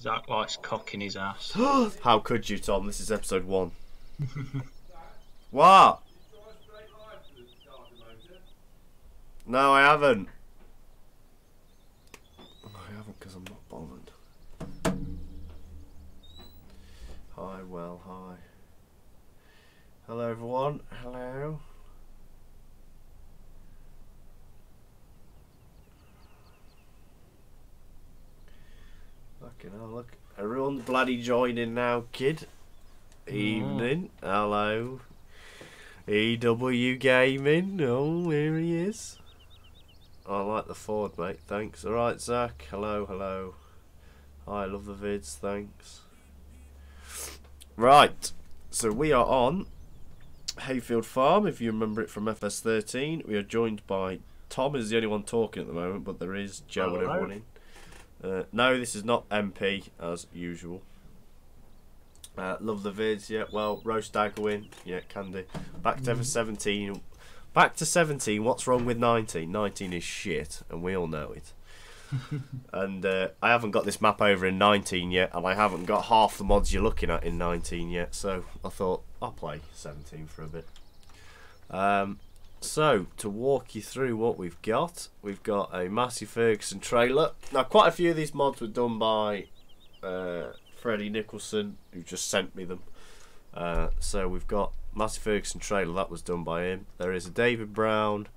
Zach likes cocking his ass. How could you, Tom? This is episode 1. What? No, I haven't. I haven't because I'm not bothered. Hi, well, hi. Hello, everyone. Hello. Fucking hell, look. Everyone's bloody joining now, kid. Evening. Hello. EW Gaming. Oh, here he is. I like the Ford, mate. Thanks. Alright, Zach. Hello, hello. Hi, I love the vids. Thanks. Right. So we are on Hayfield Farm, if you remember it from Fs17. We are joined by Tom, is the only one talking at the moment, but there is Joe and everyone in. No, this is not MP, as usual. Love the vids, yeah. Well, roast dagger win, yeah, can do. Back to Fs17. Back to 17. What's wrong with 19? 19 is shit, and we all know it. And I haven't got this map over in 19 yet, and I haven't got half the mods you're looking at in 19 yet. So I thought I'll play 17 for a bit. So to walk you through what we've got a Massey Ferguson trailer. Now, quite a few of these mods were done by Freddie Nicholson, who just sent me them. So we've got Massey Ferguson trailer, that was done by him. There is a David Brown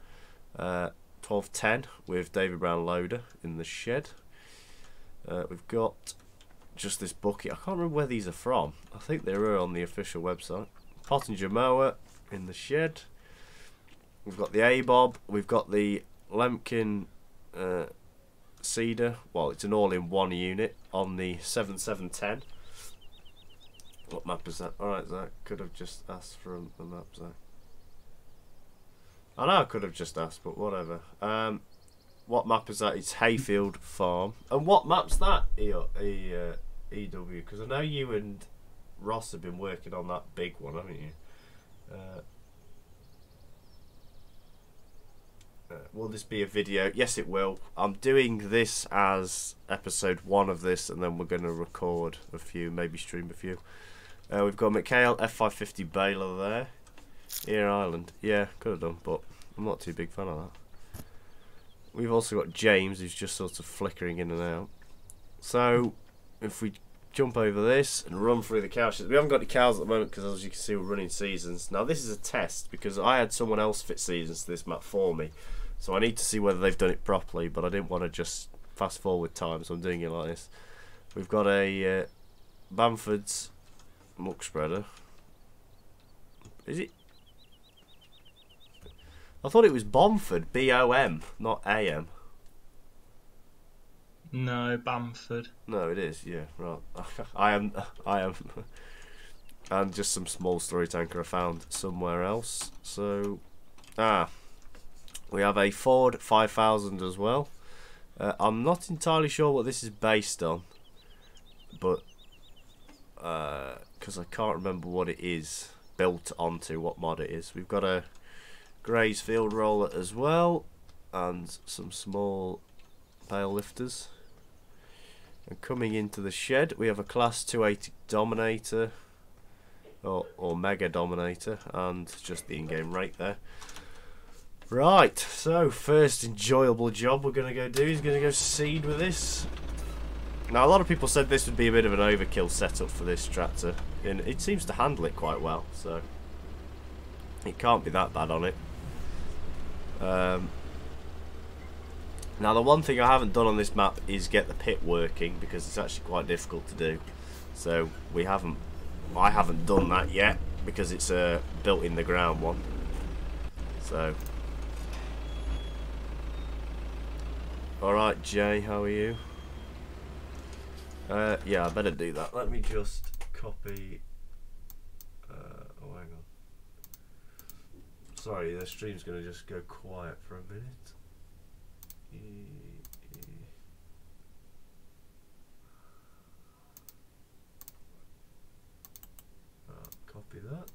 1210 with David Brown loader in the shed. We've got just this bucket. I can't remember where these are from. I think they were on the official website. Pottinger mower in the shed. We've got the A-Bob. We've got the Lemkin Cedar. Well, it's an all-in-one unit on the 7710. What map is that? Alright, Zach. Could have just asked for the map, Zach. I know I could have just asked, but whatever. What map is that? It's Hayfield Farm. And what map's that, EW? Because I know you and Ross have been working on that big one, haven't you? Will this be a video? Yes, it will. I'm doing this as episode 1 of this, and then we're going to record a few, maybe stream a few. We've got McHale F550 Baylor there. Here Ireland. Yeah, could have done, but I'm not too big fan of that. We've also got James, who's just sort of flickering in and out. So, if we jump over this and run through the cow sheds. We haven't got any cows at the moment because, as you can see, we're running seasons. Now, this is a test because I had someone else fit seasons to this map for me. So I need to see whether they've done it properly, but I didn't want to just fast forward time, so I'm doing it like this. We've got a Bamford's muck spreader. Is it? I thought it was Bomford, B-O-M, not A-M. No, Bamford. No, it is, yeah, right. I am. And just some small story tanker I found somewhere else. So, we have a Ford 5000 as well. I'm not entirely sure what this is based on, but because I can't remember what it is built onto, what mod it is. We've got a Gray's field roller as well, and some small bale lifters. And coming into the shed, we have a Class 280 Dominator, or Mega Dominator, and just the in-game rate there. Right, so first enjoyable job we're going to go do is going to go seed with this. Now, a lot of people said this would be a bit of an overkill setup for this tractor, and it seems to handle it quite well, so it can't be that bad on it. Now, the one thing I haven't done on this map is get the pit working, because it's actually quite difficult to do. So I haven't done that yet, because it's a built in the ground one. So, alright, Jay, how are you? Yeah, I better do that. Let me just copy. Oh, hang on. Sorry, the stream's going to just go quiet for a minute. Copy that.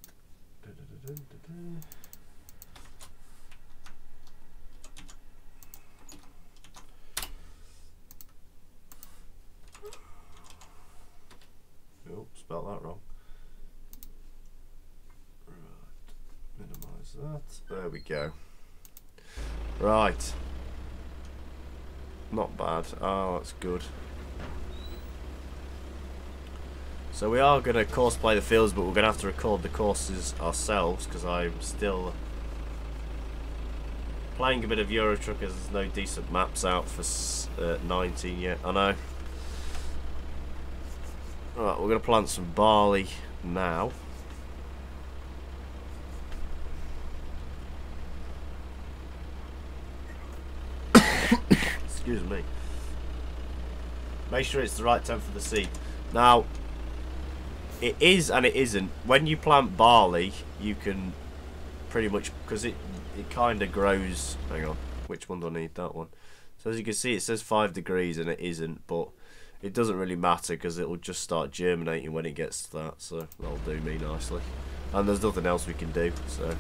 spelled that wrong. Right, minimise that. There we go. Right. Not bad. Oh, that's good. So we are going to course play the fields, but we're going to have to record the courses ourselves because I'm still playing a bit of Euro Truck as there's no decent maps out for 19 yet. I know. Right, we're going to plant some barley now. Excuse me. Make sure it's the right time for the seed. Now, it is and it isn't. When you plant barley, you can pretty much, because it kind of grows. Hang on, which one do I need? That one. So as you can see, it says 5 degrees and it isn't, but it doesn't really matter because it will just start germinating when it gets to that. So that'll do me nicely. And there's nothing else we can do. So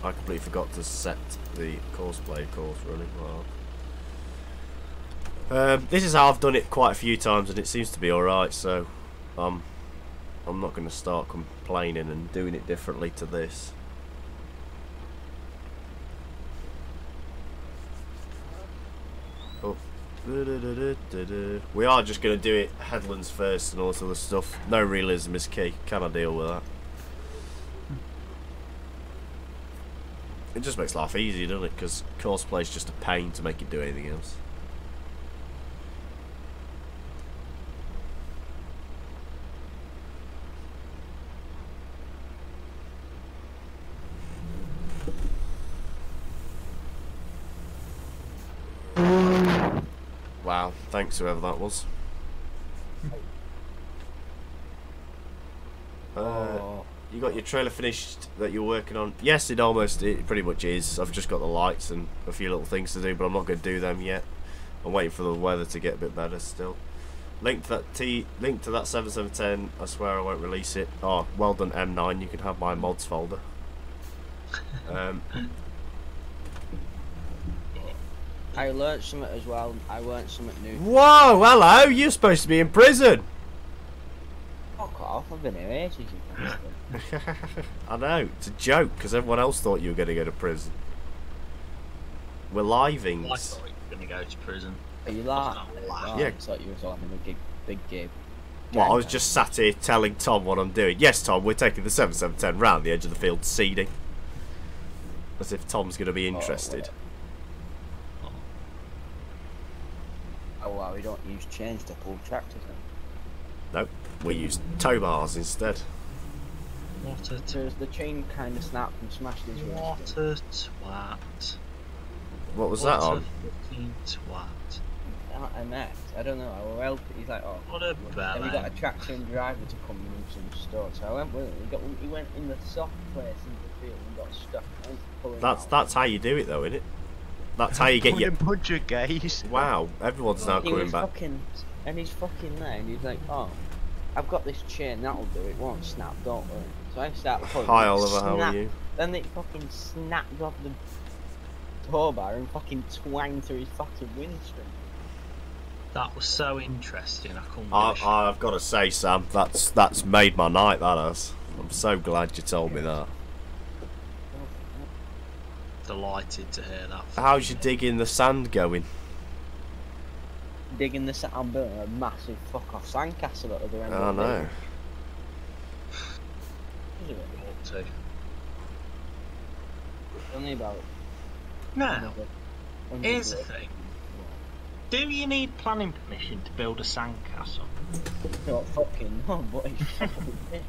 I completely forgot to set the course course running. Wow. This is how I've done it quite a few times and it seems to be alright, so I'm not going to start complaining and doing it differently to this. Oh. We are just going to do it headlands first and all this other stuff. No realism is key. Can I deal with that? It just makes life easier, doesn't it? Because course play is just a pain to make it do anything else. Wow, thanks whoever that was. You got your trailer finished that you're working on? Yes, it pretty much is. I've just got the lights and a few little things to do, but I'm not going to do them yet. I'm waiting for the weather to get a bit better still. Link to that 7710. I swear I won't release it. Oh, well done M9. You can have my mods folder. I learnt something as well. I learnt something new. Whoa, hello. You're supposed to be in prison. Fuck off. I've been here ages. I know, it's a joke because everyone else thought you were going to go to prison. We're livings. I thought you were going to go to prison. Are you like? Yeah. I thought you were talking a big game. Well, I was just sat here telling Tom what I'm doing. Yes, Tom, we're taking the 7710 round the edge of the field seeding. As if Tom's going to be interested. Oh wow, we don't use chains to pull tractors then. Nope, we use tow bars instead. What a So the chain kind of snapped and smashed his wrist. what a twat. What was that on? What a fucking twat. I met. I don't know. I will help. He's like, oh. What a Then we got a bellend. tractor and driver to come in and some store. So I went with him. He went in the soft place in the field and got stuck. I went to pull him out. That's how you do it though, isn't it? That's how you get your... bunch of gays. Wow, everyone's now He coming was back. fucking, and he's fucking there, and he's like, oh, I've got this chain, that'll do it, won't snap, don't worry. So I start pulling. Hi it, Oliver, how are snap, you? Then it fucking snapped off the tow bar and fucking twanged through his fucking windscreen. That was so interesting. I couldn't believe it. I've got to say, Sam, that's made my night, that has. I'm so glad you told me that. Delighted to hear that. How's your digging the sand going? Digging the sand, I'm building a massive fuck off sandcastle at the other end I of the know. day. Is it? Ought to. Only about. Now, 100 here's the years. thing. Do you need planning permission to build a sandcastle? Not fucking no, but it's fucking big.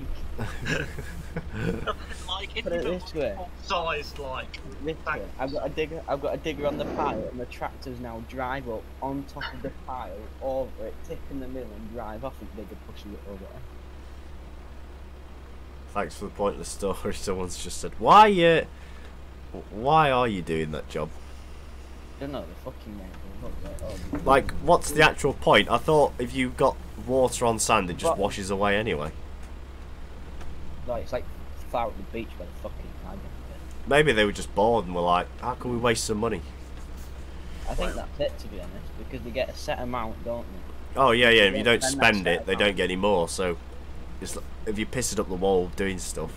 Like, if Put you it built this way. sized, like, Literally, I've got a digger on the pile, and the tractors now drive up on top of the pile, over it, tip in the middle, and drive off, and digger pushes it over. Thanks for the pointless story. Someone's just said, why are you doing that job? I don't know, the fucking man. Like, what's the actual point? I thought if you got water on sand, it just What? washes away anyway. Like, it's like far up the beach where the fucking I Maybe they were just bored and were like, how can we waste some money? think that's it, to be honest, because they get a set amount, don't Oh yeah, yeah. If you don't Then spend that's it, they don't get any more. So, it's like, if you piss it up the wall doing stuff.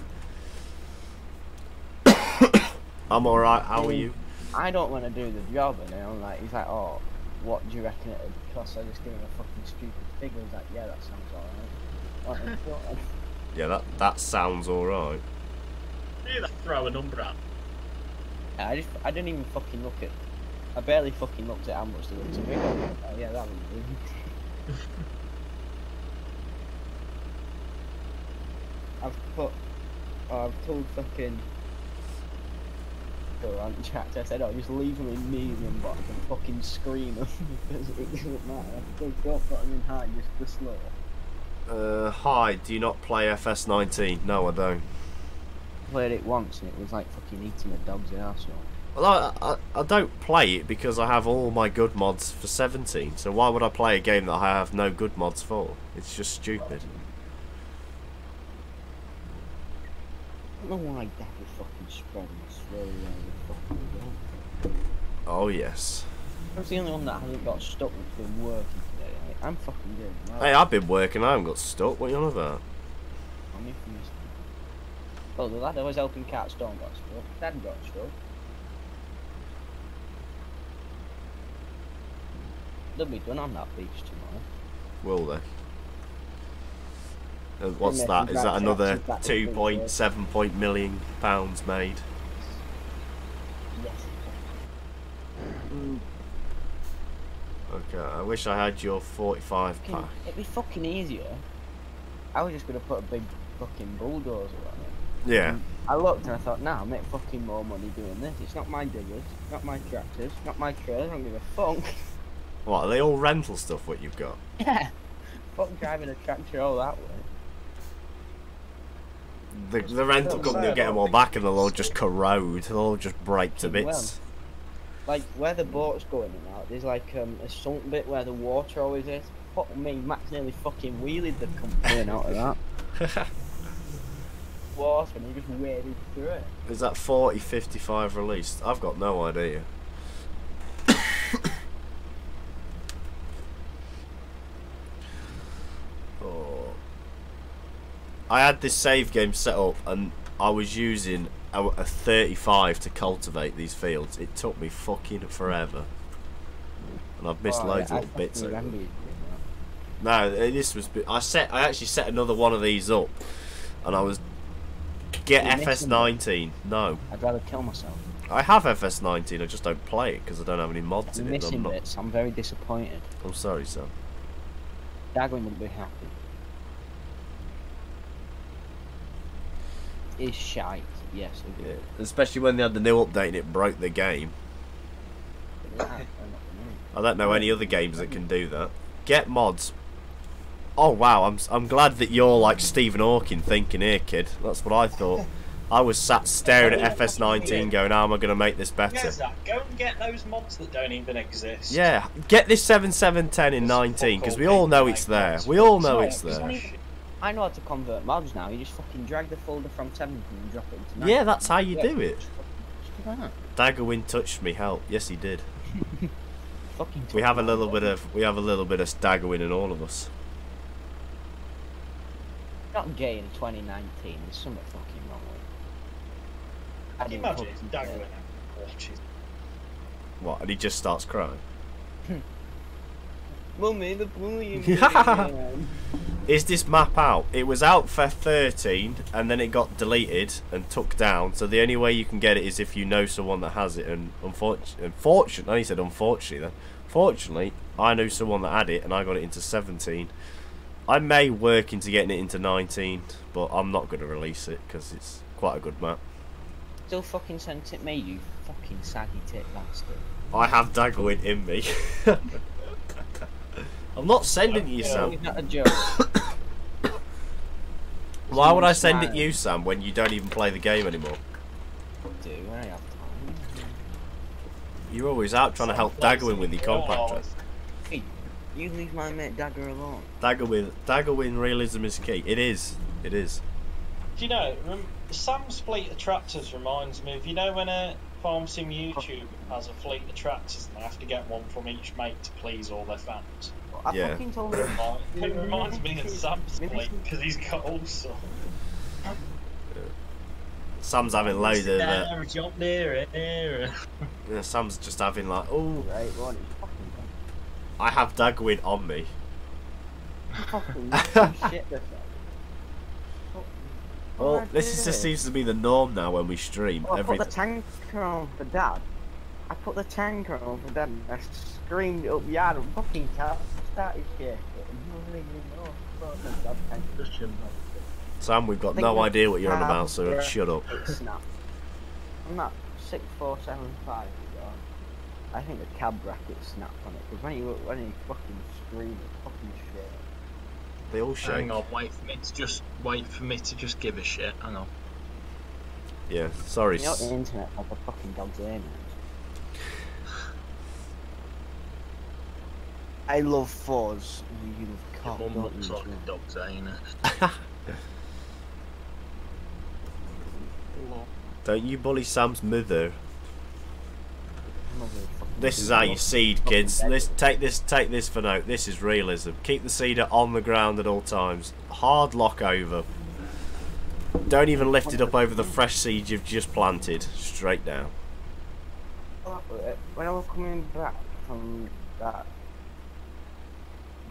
I'm all right. How are you? I don't want to do the job, and I'm like, he's like, oh, what do you reckon it'd cost? I just give him a fucking stupid figure. He's like, yeah, that sounds alright. Yeah, that sounds all right. You throw a number out. I didn't even fucking look at. I barely fucking looked at how much they were to me. Oh, yeah, that was good. I've told fucking. On chat, I said, oh, just leave them in medium box and fucking scream them because it doesn't matter. Don't put them in high, just the slow. Hi, do you not play Fs17? No, I don't. Played it once and it was like fucking eating a dog's arsehole. Well, I don't play it because I have all my good mods for 17, so why would I play a game that I have no good mods for? It's just stupid. I don't know why that is fucking spreading slowly around the fucking world. Oh yes. I'm the only one that hasn't got stuck that's been working today. Like, I'm fucking good. Hey, I've been working, I haven't got stuck. What are you on about? I'm confused. Oh, the lad I was helping Cat Stone got stuck. Dad got stuck. They'll be done on that beach tomorrow. Will they? What's that? Is that another 2.7 million pounds made? Yes. Okay, I wish I had your 45 pack. It'd be fucking easier. I was just gonna put a big fucking bulldozer on it. Yeah. And I looked and I thought, nah, I'll make fucking more money doing this. It's not my diggers, not my tractors, not my trailers. I don't give a fuck. What, are they all rental stuff, what you've got? Yeah. Fuck driving a tractor all that way. The rental company will get them all back and they'll all just corrode. They'll all just break to bits. Like, where the boat's going and out, there's like a sunk bit where the water always is. Fuck me, Max nearly fucking wheelied the company out of that. Water, and he just waded through it. Is that 4055 released? I've got no idea. Oh. I had this save game set up and I was using a 35 to cultivate these fields. It took me fucking forever. And I've missed loads of little bits over. No, this was... I actually set another one of these up and I was... Get Fs19. No. I'd rather kill myself. I have Fs19, I just don't play it because I don't have any mods in it. Missing bits. I'm very disappointed. I'm sorry, son. Dagwin wouldn't be happy. Is shite. Yes. Yeah. Especially when they had the new update and it broke the game. I don't know any other games that can do that. Get mods. Oh wow, I'm glad that you're like Stephen Hawking thinking here, kid. That's what I thought. I was sat staring at Fs19 going, how am I going to make this better? Yeah, Zach, go and get those mods that don't even exist. Yeah, get this 7710 in 19, because we all know it's there. We all know it's there. I know how to convert mods now. You just fucking drag the folder from 17 and drop it into 19. Yeah, that's how you do it. Just do that. Daggerwin touched me, help. Yes, he did. Fucking We have a little bit of Daggerwin in all of us. Not gay in 2019. There's something fucking wrong with it. Can you imagine it's Daggerwin watches? What? And he just starts crying. Mummy, the bullying. Is this map out? It was out for 13 and then it got deleted and took down, so the only way you can get it is if you know someone that has it, and unfortunately, he said unfortunately then. Fortunately, I knew someone that had it and I got it into 17. I may work into getting it into 19, but I'm not going to release it because it's quite a good map. Still fucking sent it me, you fucking saggy tit bastard. I have Daggerwin in me. I'm not sending you, Sam. It's not a joke. Why would I send it you, Sam, when you don't even play the game anymore? Do when I have time. You're always out trying to help Daggerwin with your compactor. Hey, you leave my mate Dagger alone. Daggerwin realism is key. It is. It is. Do you know, Sam's fleet of tractors reminds me of, you know, when Farm Sim YouTube has a fleet of tractors and they have to get one from each mate to please all their fans. I Yeah. fucking told him. It reminds me of Sam's fleet because he's got all sorts. Sam's having loads of There, John Deere, here. yeah, Sam's just having like, oh, Right, well, he's fucking I have Dagwin on me. fucking shit this Well, this just seems to be the norm now when we stream. I put the tanker on for Dad. I put the tanker on for Dad and I screamed up yard and fucking cat started shaking. Sam, we've got no idea what you're on about, so shut up. Snap. I'm not 6475. I think the cab bracket snapped on it because when you fucking scream, it's fucking shit. They all shake. Hang on, wait for me to just give a shit. Hang on. Yeah, sorry. You know the internet like a fucking dog's ear. I love fuzz. You love cock, Mum don't looks you? like a dog's anus. Don't you bully Sam's mother. This is how you seed, kids. Take this for note. This is realism. Keep the seeder on the ground at all times. Hard lock over. Don't even lift it up over the fresh seed you've just planted. Straight down. When I was coming back from that,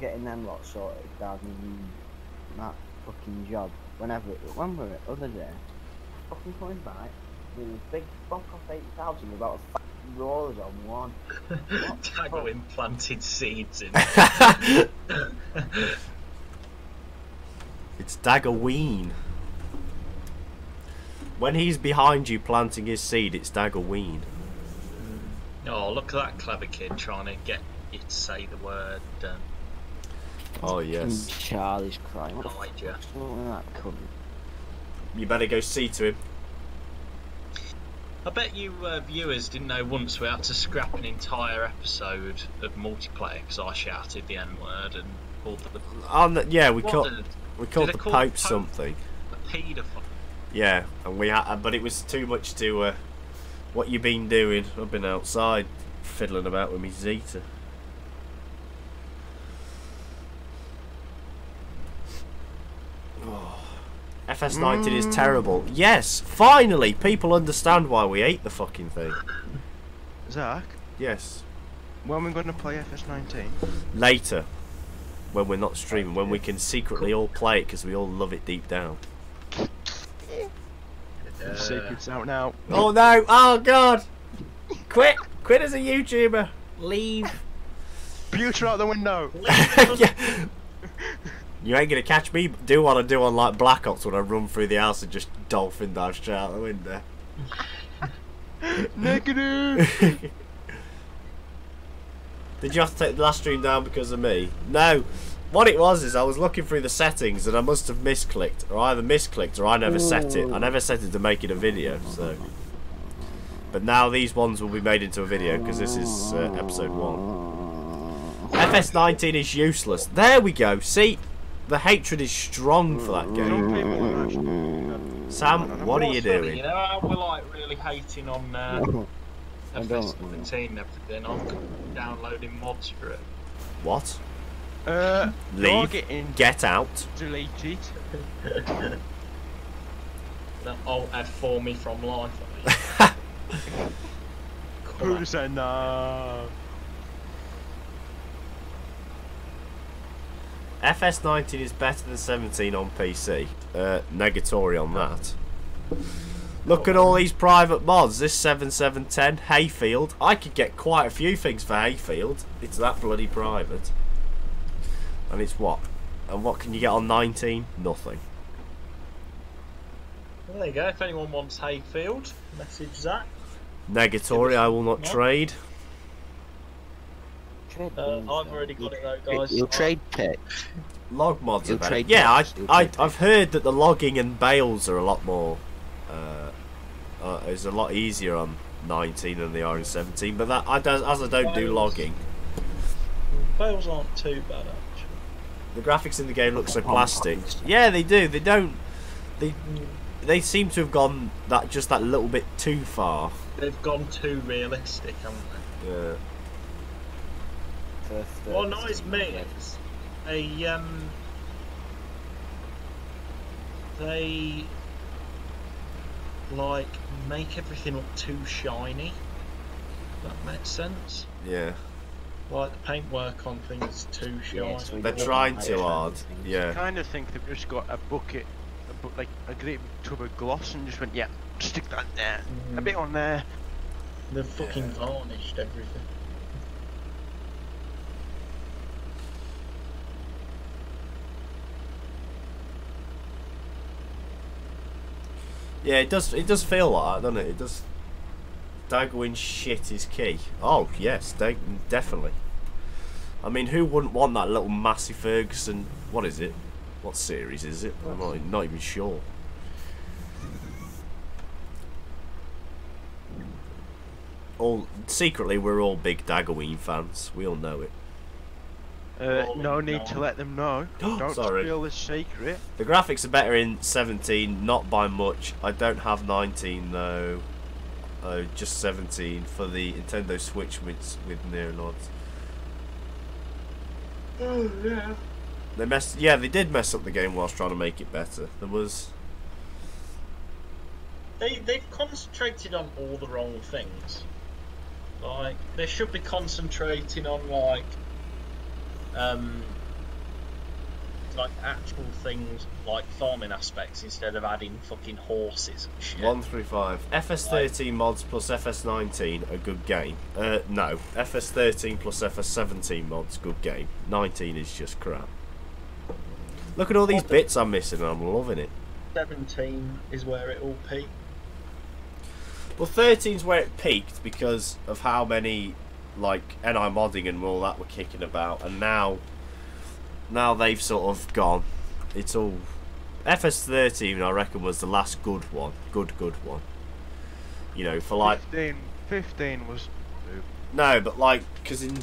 getting them lot sorted, gardening, that fucking job, when we were the other day, fucking coming back, with a big bump off 8,000 without a fucking rollers on one. Tago implanted seeds in. It's Daggerween. When he's behind you planting his seed, it's Daggerween. Oh, look at that clever kid trying to get you to say the word. Oh yes. Charlie's crying. What the Guide fuck? you. Something like that couldn't. You better go see to him. I bet you viewers didn't know once we had to scrap an entire episode of multiplayer because I shouted the N word and called the. Yeah, we What called the call Pope Pope something. a paedophile. Yeah, and we had, but it was too much to. What you been doing? I've been outside fiddling about with me Zeta. Oh. FS19 is terrible. Yes, finally, people understand why we hate the fucking thing. Zach, Yes, when are we going to play FS19? later, when we're not streaming, when we can secretly all play it because we all love it deep down. Secrets out now. Oh no! Oh god! Quit! Quit as a YouTuber! Leave! Computer out the window! Yeah. You ain't gonna catch me do what I do on like Black Ops when I run through the house and just dolphin dive straight out the window. Negative! Did you have to take the last stream down because of me? No. What it was is I was looking through the settings and I must have misclicked, or either misclicked or I never set it. I never set it to make it a video, so. But now these ones will be made into a video because this is episode 1. FS19 is useless. There we go. See, the hatred is strong for that game. Don't pay more actually. Sam, what are you doing? You know how we're like really hating on FS17 and everything. I'm downloading mods for it. What? You're Leave. getting Get out. deleted. That alt F4 me from life. Who said no? FS19 is better than 17 on PC. Negatory on that. Look at all these private mods. This 7710 Hayfield. I could get quite a few things for Hayfield. It's that bloody private. And it's what? And what can you get on 19? Nothing. Well, there you go. If anyone wants Hayfield, message Zach. Negatory, I will not trade. Trade I've already got it though, guys. You'll trade pick. Log mods are You'll better. trade Yeah, picks, you'll trade I've heard that the logging and bales are a lot more. Is a lot easier on 19 than they are in 17. But that I don't do logging. Bales aren't too bad actually. The graphics in the game look so plastic. Yeah, they do. They don't. they seem to have gone just that little bit too far. They've gone too realistic, haven't they? Yeah. What annoys me is they like make everything look too shiny. That makes sense. Yeah. Like the paintwork on things is too shiny. They're trying too hard. Yeah. I kind of think they've just got a bucket, like a great tub of gloss, and just went, yeah, stick that there, a bit on there. They've fucking varnished everything. Yeah, it does feel like that, doesn't it? It does. Daggerwing shit is key. Oh yes, definitely. I mean, who wouldn't want that little Massey Ferguson? What is it? What series is it? I'm not even sure. Secretly, we're all big Daggerwing fans. We all know it. No need to let them know. Don't spill the secret. The graphics are better in 17, not by much. I don't have 19 though. Just 17 for the Nintendo Switch with near nods. Oh yeah. They did mess up the game whilst trying to make it better. There was. They've concentrated on all the wrong things. Like they should be concentrating on like actual things like farming aspects instead of adding fucking horses and shit. 135. FS13 mods plus FS19 a good game. No. FS13 plus FS17 mods good game. 19 is just crap. Look at all these bits I'm missing and I'm loving it. 17 is where it all peaked. Well, 13's where it peaked because of how many like NI modding and all that were kicking about, and now they've sort of gone. It's all FS13. I reckon was the last good one, good one. You know, for like 15 was no, but like because in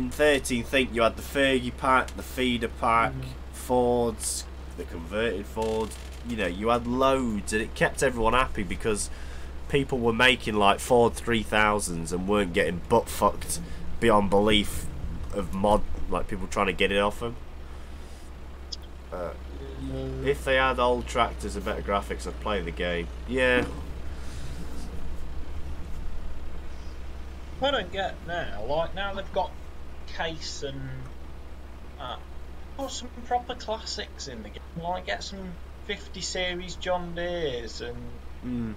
13, think you had the Fergie pack, the feeder pack, Fords, the converted Fords. You know, you had loads, and it kept everyone happy because people were making like Ford 3000s and weren't getting butt fucked beyond belief of mod, like people trying to get it off them. If they had old tractors and better graphics, I'd play the game. Yeah. I don't get now. Like now they've got Case and put some proper classics in the game. Like get some 50 series John Deeres and.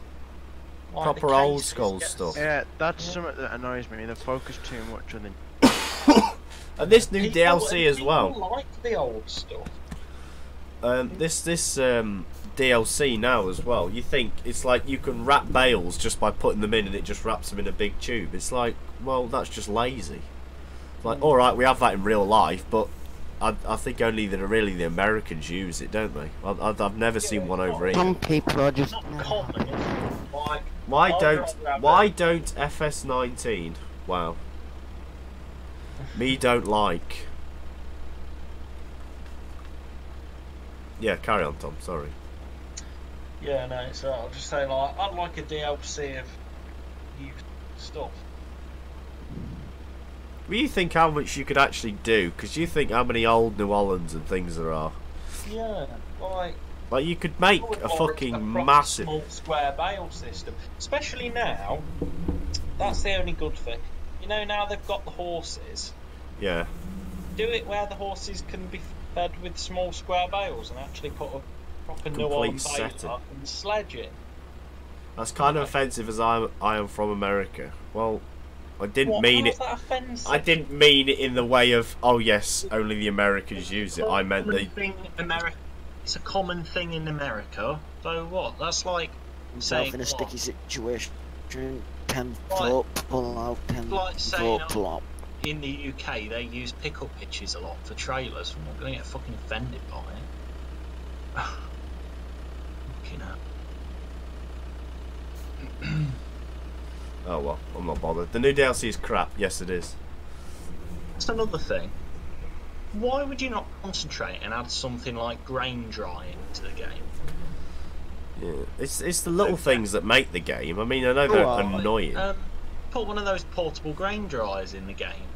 Like proper old school stuff. Yeah, that's something that annoys me. They focus too much on the. And this new DLC as well. People like the old stuff. This DLC now as well. You think it's like you can wrap bales just by putting them in, and it just wraps them in a big tube. It's like, well, that's just lazy. It's like, all right, we have that in real life, but I think only the Americans use it, don't they? I've never seen one over here. Some people are just Not common. Like, why don't FS19? Wow. Me don't like. Yeah, carry on, Tom. Sorry. Yeah, no, it's alright. I'll just say like I'd like a DLC of used stuff. Well, you think how much you could actually do? Because you think how many old New Hollands and things there are. Yeah, like you could make a fucking massive small square bale system, especially now. That's the only good thing. You know, now they've got the horses. Yeah. Do it where the horses can be fed with small square bales and actually put a proper New Holland bale up and sledge it. That's kind of offensive as I am from America. Well, I didn't mean it. I didn't mean it in the way of, oh yes, only the Americans use it. I meant it's a common thing in America. So what? That's like saying in a sticky situation. 10 Like- foot, pull out, 10 like saying, foot, pull out. in the UK they use pickle pitches a lot for trailers. I'm not going to get fucking offended by it. Fucking hell. Oh well, I'm not bothered. The new DLC is crap. Yes, it is. That's another thing. Why would you not concentrate and add something like grain drying to the game? Yeah. It's the little things that make the game. I mean, I know they're annoying. Put one of those portable grain dryers in the game.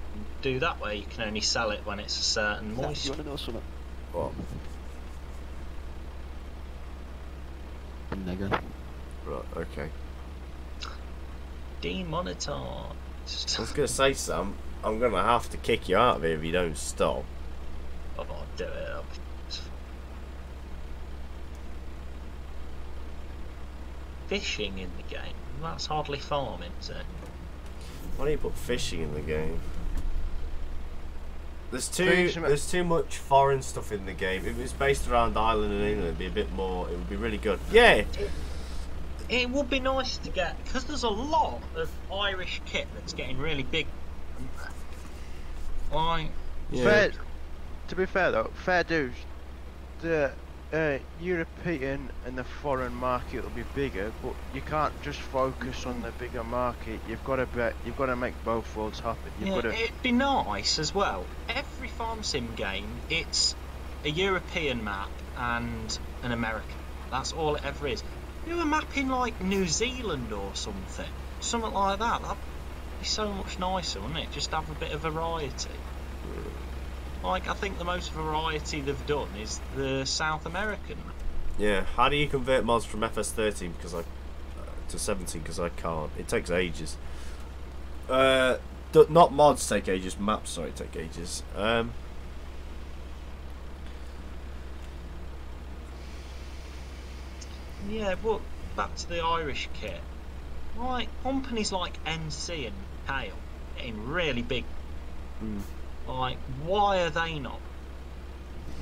Do that way. You can only sell it when it's a certain moisture. You want to know something? What? Nigger. Right. Okay. Demonetized. I was gonna say, Sam, I'm gonna have to kick you out of here if you don't stop. Oh, do it. Fishing in the game. That's hardly farming, is it? Why don't you put fishing in the game? There's too much foreign stuff in the game. If it was based around Ireland and England, it'd be a bit more. It would be really good. Yeah. It would be nice to get, because there's a lot of Irish kit that's getting really big. Like, Yeah. To be fair though, fair dues. The European and the foreign market will be bigger, but you can't just focus on the bigger market. You've got to make both worlds happy. It'd be nice as well. Every farm sim game, it's a European map and an American. That's all it ever is. Do a map in like New Zealand or something like that. That'd be so much nicer, wouldn't it? Just have a bit of variety. Like, I think the most variety they've done is the South American. Yeah. How do you convert mods from Fs17 to 17? Because I can't. It takes ages. Not mods take ages. Maps, sorry, take ages. Yeah, but back to the Irish kit. Like, companies like NC and Kale getting really big. Like, why are they not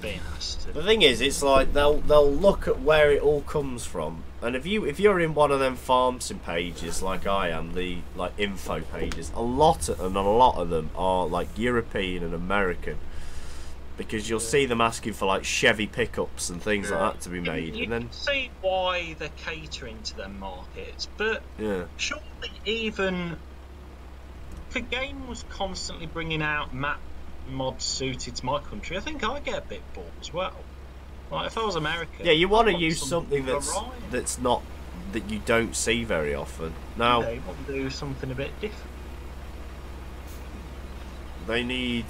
being asked to? The thing is, it's like they'll look at where it all comes from, and if you're in one of them farm sim pages like I am, the like info pages, a lot of them are like European and American, because you'll see them asking for like Chevy pickups and things like that to be made, you and then can see why they're catering to them markets, but yeah. surely even if a game was constantly bringing out map mods suited to my country, I think I'd get a bit bored as well. Like if I was American, Yeah, you want to I'd use something that's not that you don't see very often. Now they want to do something a bit different. they need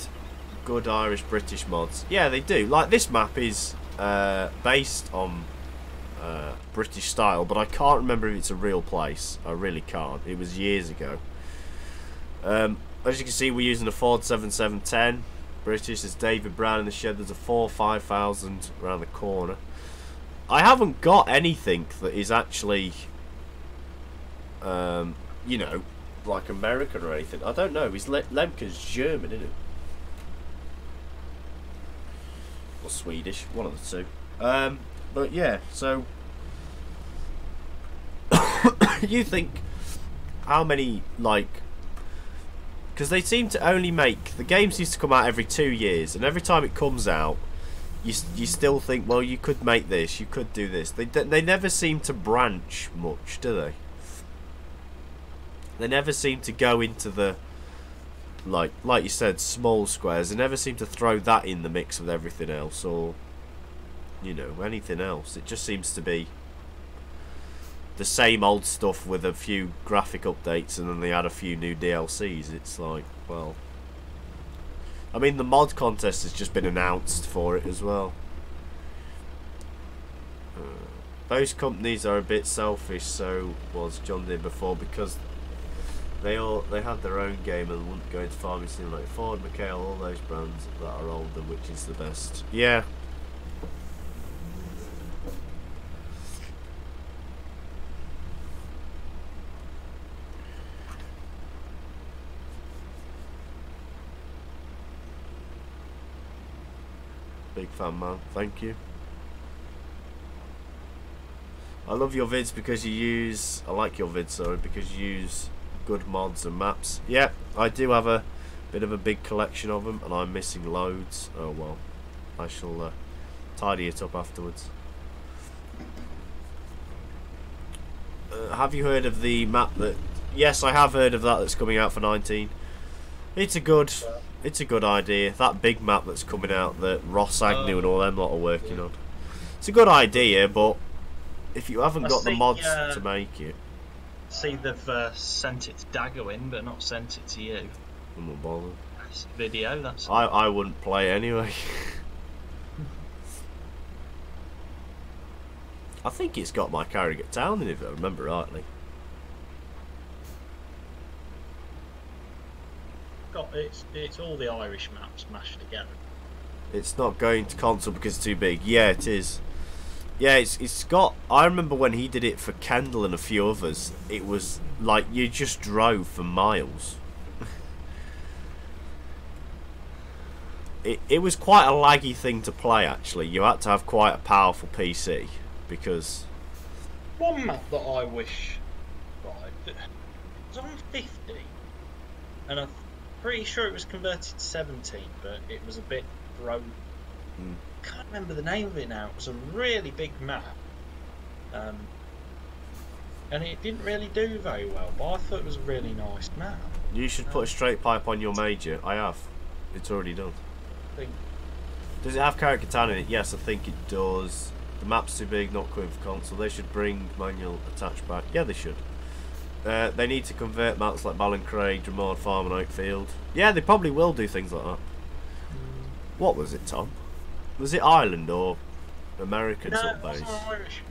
good Irish British mods. Yeah, they do. Like this map is based on British style, but I can't remember if it's a real place. I really can't. It was years ago. As you can see, we're using a Ford 7710 British. There's David Brown in the shed. There's a 5000 around the corner. I haven't got anything that is actually you know, like American or anything. I don't know. Lemke's German, isn't it? Or Swedish, one of the two. But yeah, so you think how many, like, because they seem to only make, the game seems to come out every 2 years, and every time it comes out you still think, well, you could make this, you could do this. They never seem to branch much, do they? They never seem to go into the, like you said, small squares. They never seem to throw that in the mix with everything else, or, you know, anything else. It just seems to be the same old stuff with a few graphic updates, and then they add a few new DLCs. It's like, well, I mean, the mod contest has just been announced for it as well. Those companies are a bit selfish, so was John Deere before, because they had their own game and wouldn't go into farming sim, like Ford, McHale, all those brands that are older, which is the best. Yeah. Big fan, man. Thank you. I love your vids because you use... I like your vids, sorry, because you use good mods and maps. Yeah, I do have a bit of a big collection of them, and I'm missing loads. Oh well, I shall tidy it up afterwards. Have you heard of the map that... Yes, I have heard of that that's coming out for 19. It's a good idea. That big map that's coming out that Ross Agnew and all them lot are working on. It's a good idea, but If you haven't I got the see, mods to make it, See, they've sent it to Daggerwin, but not sent it to you. I'm not bothered. That's the video. That's. I wouldn't play anyway. I think it's got my Carrigot Town in it, if I remember rightly. It's all the Irish maps mashed together. It's not going to console because it's too big. Yeah, it is. Yeah, it's got. I remember when he did it for Kendall and a few others. It was like you just drove for miles. It was quite a laggy thing to play. Actually, you had to have quite a powerful PC because. One map that I wish, right, it was on 50, and I'm pretty sure it was converted to 17, but it was a bit broke. I can't remember the name of it now. It was a really big map, and it didn't really do very well, but I thought it was a really nice map. You should put a straight pipe on your major. I have. It's already done. Does it have Carrigot Town in it? Yes, I think it does. The map's too big, not equipped for console. They should bring manual attach back. Yeah, they should. They need to convert maps like Ballincraig, Dramard Farm and Oakfield. Yeah, they probably will do things like that. What was it, Tom? Was it Ireland or American sort of base? No, it wasn't Irish.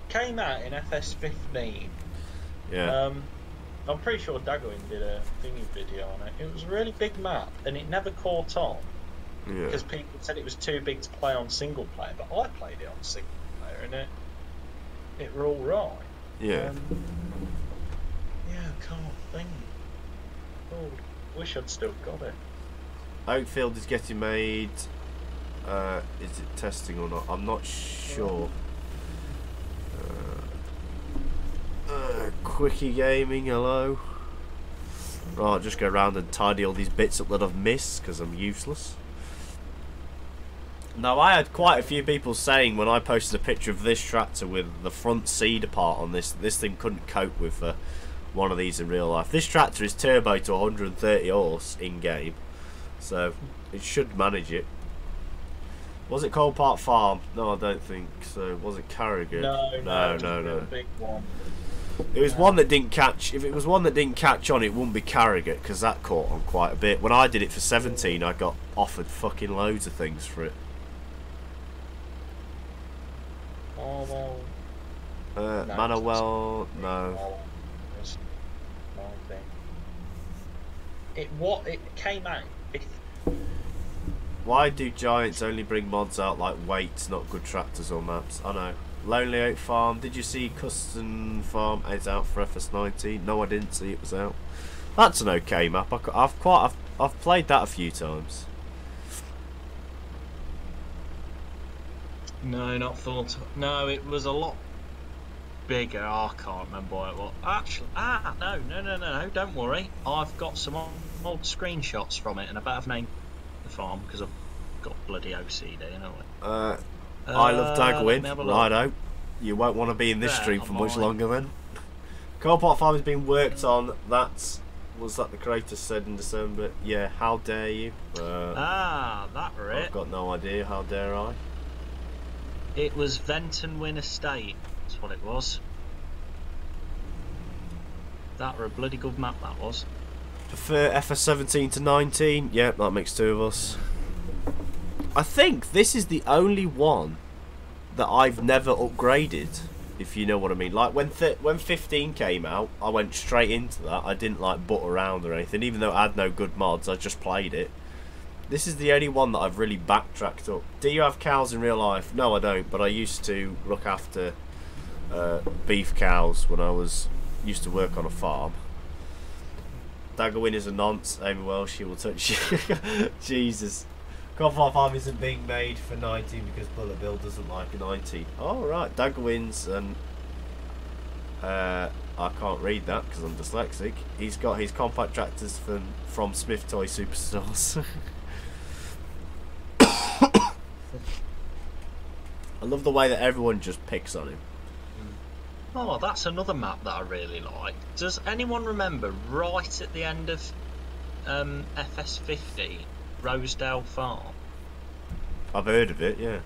Came out in Fs17. Yeah. I'm pretty sure Daggerwin did a thingy video on it. It was a really big map, and it never caught on. Yeah. Because people said it was too big to play on single player, but I played it on single player, and it were all right. Yeah. Yeah, I can't think. Oh, wish I'd still got it. Oakfield is getting made. Is it testing or not? I'm not sure. Quickie Gaming, hello. Right, I'll just go around and tidy all these bits up that I've missed because I'm useless. Now, I had quite a few people saying when I posted a picture of this tractor with the front cedar part on this thing couldn't cope with one of these in real life. This tractor is turbo to 130 horse in game, so it should manage it. Was it Coal Park Farm? No, I don't think so. Was it Carrigot? No. Big one. It was one that didn't catch. If it was one that didn't catch on, it wouldn't be Carrigot because that caught on quite a bit. When I did it for 17, I got offered fucking loads of things for it. Oh well. Manowell, no. It came out. Why do Giants only bring mods out like weights, not good tractors or maps? I know. Lonely Oak Farm. Did you see Custom Farm is out for Fs19? No, I didn't see it was out. That's an okay map. I've played that a few times. No, not thought. No, it was a lot bigger. I can't remember what it was. Actually, no. Don't worry. I've got some old screenshots from it, and I better have named the farm because I've got bloody OCD. I love Daggerwin. Righto. You won't want to be in this stream for much longer then. Coal Park Farm has been worked on. Was that the creator said in December? Yeah, how dare you? That were it. I've got no idea. How dare I? It was Ventonwin Estate. That's what it was. That were a bloody good map, that was. Prefer Fs17 to 19? Yep, that makes two of us. I think this is the only one that I've never upgraded, if you know what I mean. Like when 15 came out, I went straight into that. I didn't like butt around or anything, even though it had no good mods. I just played it. This is the only one that I've really backtracked up. Do you have cows in real life? No, I don't, but I used to look after beef cows when I used to work on a farm. Daggerwin is a nonce. Amy Welsh, she will touch you. Jesus. Coal Park Farm isn't being made for 19 because Bullet Bill doesn't like a 19. Oh, right. Daggerwin's and I can't read that because I'm dyslexic. He's got his compact tractors from Smith Toy Superstores. I love the way that everyone just picks on him. Oh, that's another map that I really like. Does anyone remember right at the end of Fs15, Rosedale Farm? I've heard of it, yeah.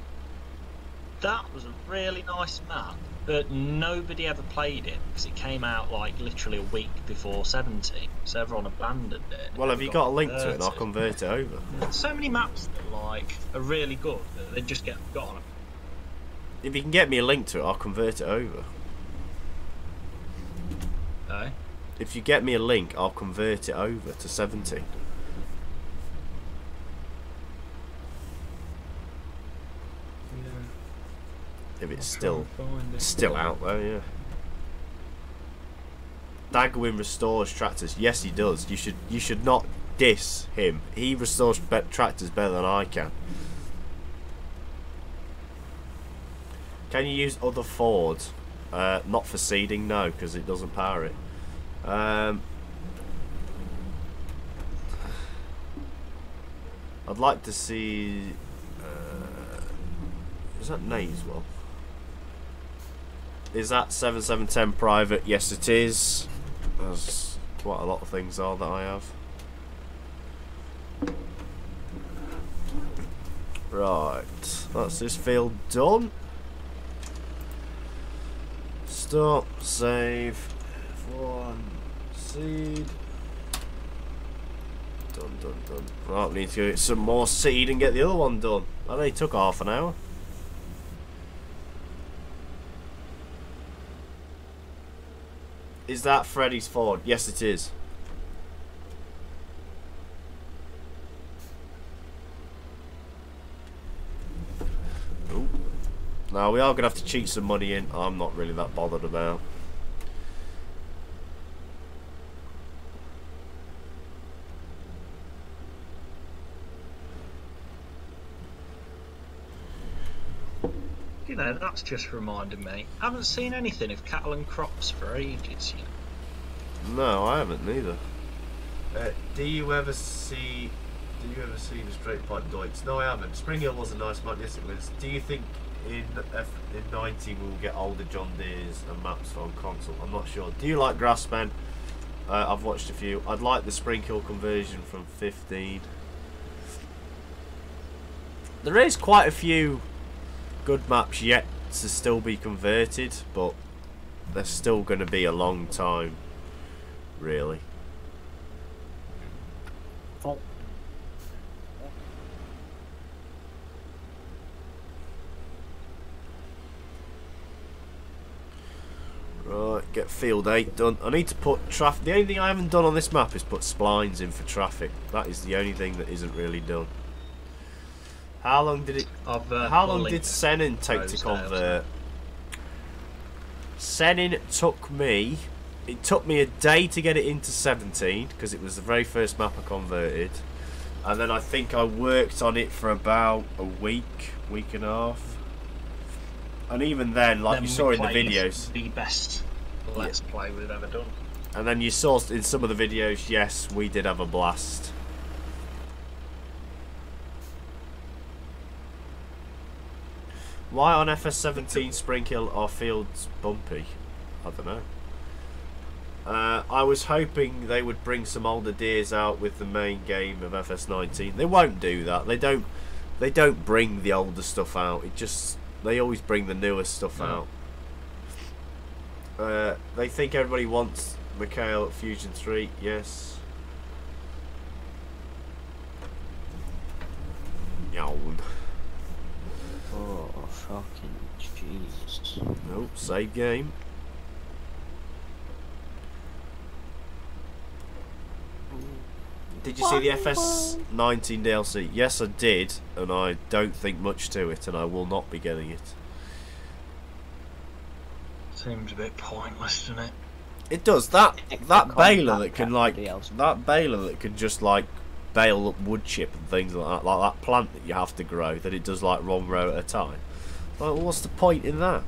That was a really nice map, but nobody ever played it because it came out like literally a week before 17, so everyone abandoned it. Well, have you got a link to it and I'll converted. convert it over? There's so many maps that like are really good that they just get forgotten. If you can get me a link to it, I'll convert it over. Okay. If you get me a link, I'll convert it over to 17. If it's still out there, yeah. Dagwin restores tractors. Yes, he does. You should not diss him. He restores tractors better than I can. Can you use other Ford? Not for seeding, no, because it doesn't power it. I'd like to see. Is that Nayswell? Is that 7710 private? Yes, it is. There's quite a lot of things are that I have. Right, that's this field done. Stop, save, F1, seed. Done. Right, we need to get some more seed and get the other one done. That only took half an hour. Is that Freddy's Ford? Yes, it is. Ooh. Now, we are going to have to cheat some money in. I'm not really that bothered about. You know, that's just reminded me. I haven't seen anything of cattle and crops for ages yet. No, I haven't neither. Do you ever see the straight pipe Deutz? No, I haven't. Spring Hill was a nice map. Yes, it was. Do you think in 19 we'll get older John Deeres and maps on console? I'm not sure. Do you like Grassmen? I've watched a few. I'd like the Spring Hill conversion from 15. There is quite a few good maps yet to still be converted, but there's still going to be a long time, really. Oh. Right, get field 8 done. I need to put traffic. The only thing I haven't done on this map is put splines in for traffic. That is the only thing that isn't really done. How long did it? How long did Senin take to convert? Senin took me. It took me a day to get it into 17 because it was the very first map I converted, and then I think I worked on it for about a week and a half. And even then, like you saw in the videos, the best Let's Play we've ever done. And then you saw in some of the videos, yes, we did have a blast. Why on Fs17 Spring Hill are fields bumpy? I don't know. I was hoping they would bring some older Deeres out with the main game of Fs19. They won't do that. They don't bring the older stuff out. They always bring the newer stuff out. They think everybody wants Mikhail at Fusion 3. Yes. Yawn. Oh, fucking Jesus. Nope, save game. Did you see the Fs19 DLC? Yes, I did, and I don't think much to it, and I will not be getting it. Seems a bit pointless, doesn't it? It does. That baler that can just like bale up wood chip and things like that plant that you have to grow, that it does like one row at a time. Like, what's the point in that?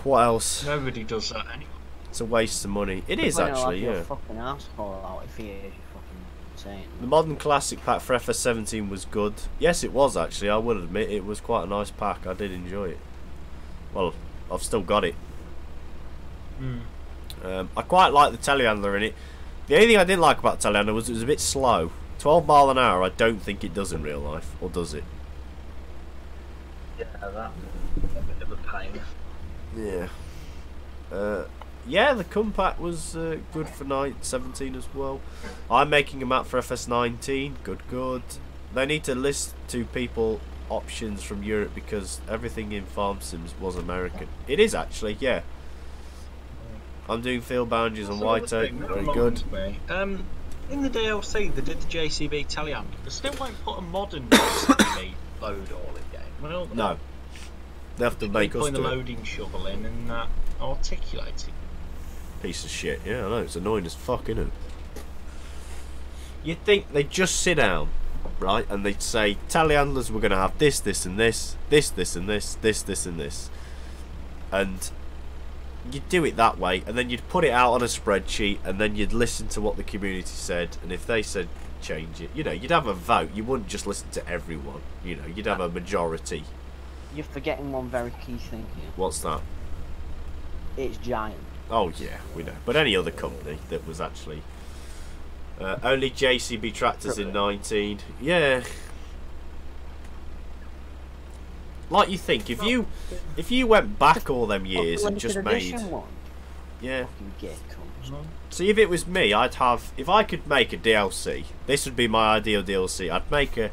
What else? Nobody does that anyway. It's a waste of money. It is actually, yeah. Fucking asshole out if he is, you fucking insane. The modern classic pack for Fs17 was good. Yes, it was actually. I would admit it was quite a nice pack. I did enjoy it. Well, I've still got it. I quite like the telehandler in it. The only thing I didn't like about telehandler was it was a bit slow. 12 mile an hour, I don't think it does in real life, or does it? Yeah, that's a bit of a pain. Yeah. Yeah, the compact was good for 17 as well. I'm making a map for FS19. Good. They need to list to people options from Europe because everything in Farm Sims was American. It is actually, yeah. I'm doing field boundaries on White Oak. Very good. In the DLC, they did the JCB telehandler. They still won't put a modern JCB load all in game. Well, No. They have to make us putting the do it. loading shovel in and articulating. Piece of shit. Yeah, I know. It's annoying as fuck, isn't it? You'd think they'd just sit down, right, and they'd say, telehandlers, we're going to have this, this, and this, this, this, and this, this, this, and this. And you'd do it that way, and then you'd put it out on a spreadsheet, and then you'd listen to what the community said, and if they said change it, you know, you'd have a vote. You wouldn't just listen to everyone, you know, you'd have a majority. You're forgetting one very key thing here. What's that? It's giant. Oh yeah, we know. But any other company that was actually only JCB tractors in 19. Yeah. Like you think, if you went back all them years and just made, yeah. See, if it was me, I'd have, if I could make a DLC, this would be my ideal DLC. I'd make a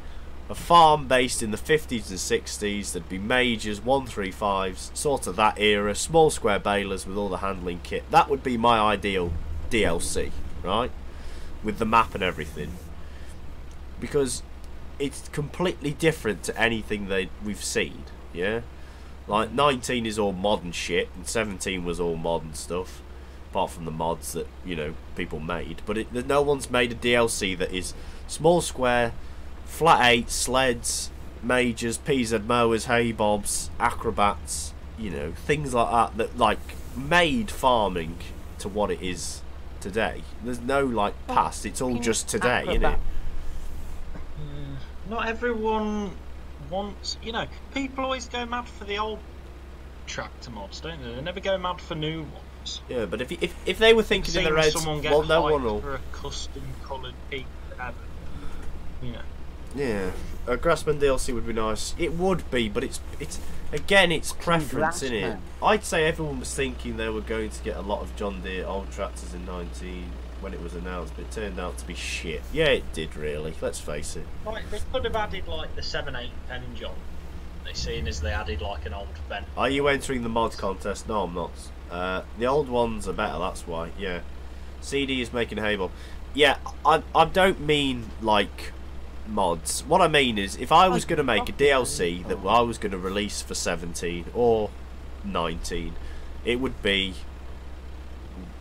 farm based in the 50s and 60s. There'd be majors, 135s, sort of that era, small square balers with all the handling kit. That would be my ideal DLC, right? With the map and everything. Because it's completely different to anything we've seen, yeah? Like, 19 is all modern shit, and 17 was all modern stuff. Apart from the mods that, you know, people made. But no one's made a DLC that is small square, flat 8, sleds, majors, PZ mowers, hay bobs, acrobats, you know, things like that like made farming to what it is today. There's no like past, it's all just today, isn't it? Not everyone wants, you know, people always go mad for the old tractor mods, don't they? They never go mad for new ones. Yeah, but if they were thinking in their heads, well, no one will. For a custom coloured peak, you know. Yeah, a Grassman DLC would be nice. It would be, but it's again, it's preference, isn't it? I'd say everyone was thinking they were going to get a lot of John Deere old tractors in 19 when it was announced, but it turned out to be shit. Yeah, it did really. Let's face it. Like, they could have added like the 7/8 pen John. They seen as they added like an old pen. Are you entering the mod contest? No, I'm not. The old ones are better. That's why. Yeah. CD is making hay bob. Yeah, I don't mean like mods. What I mean is, if I was going to make a DLC that I was going to release for 17 or 19, it would be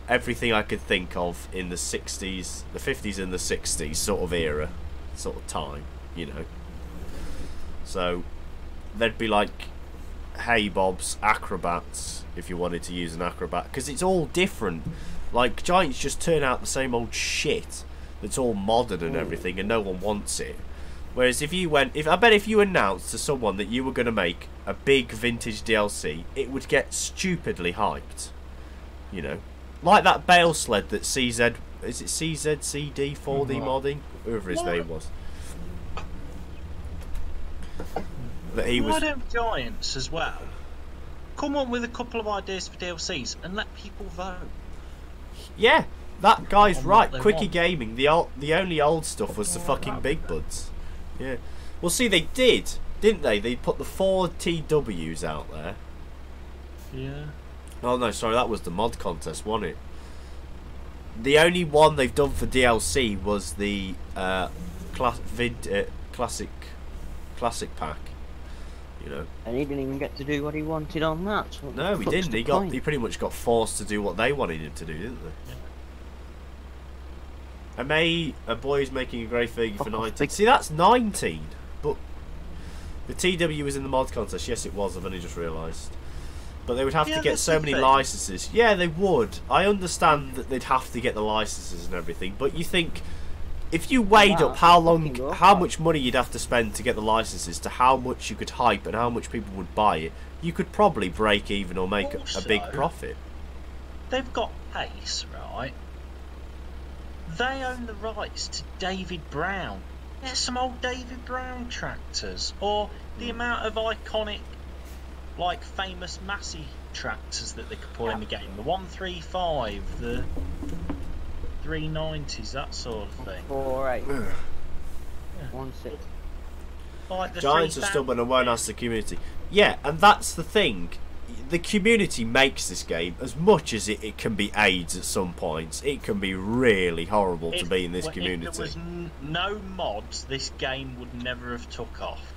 everything I could think of in the 60s, the 50s and the 60s sort of era, sort of time, you know. So there'd be like hay bobs, acrobats, if you wanted to use an acrobat, because it's all different. Like, Giants just turn out the same old shit that's all modern and everything, and no one wants it. Whereas if you went, I bet if you announced to someone that you were going to make a big vintage DLC, it would get stupidly hyped. You know, like that bale sled that CZ, is it CZCD 4D modding, whoever his name was. That he was. Why don't Giants as well come up with a couple of ideas for DLCs and let people vote? Yeah. That guy's right. Quickie Gaming, the only old stuff was the fucking Big Buds. Yeah. Well, see, they did, didn't they? They put the 4 TWs out there. Yeah. Oh no, sorry, that was the mod contest, wasn't it? The only one they've done for DLC was the classic pack. You know. And he didn't even get to do what he wanted on that. So no, he didn't. He pretty much got forced to do what they wanted him to do, didn't they? Yeah. A boy's making a grey figure for 19. See, that's 19. But the TW was in the mod contest. Yes, it was. I've only just realised. But they would have to get so many licenses. Yeah, they would. I understand that they'd have to get the licenses and everything. But you think, if you weighed up how much money you'd have to spend to get the licenses to how much you could hype and how much people would buy it, you could probably break even or make a big profit. They've got Pace, right? They own the rights to David Brown. There's some old David Brown tractors, or the amount of iconic like famous Massey tractors that they could put in the game. The 135, the 390s, that sort of thing. 48. Yeah. 16. Like the Giants are 3000. stubborn and won't ask the community. Yeah, and that's the thing. The community makes this game as much as it can be AIDS at some points. It can be really horrible to be in this community. If there was no mods, this game would never have took off.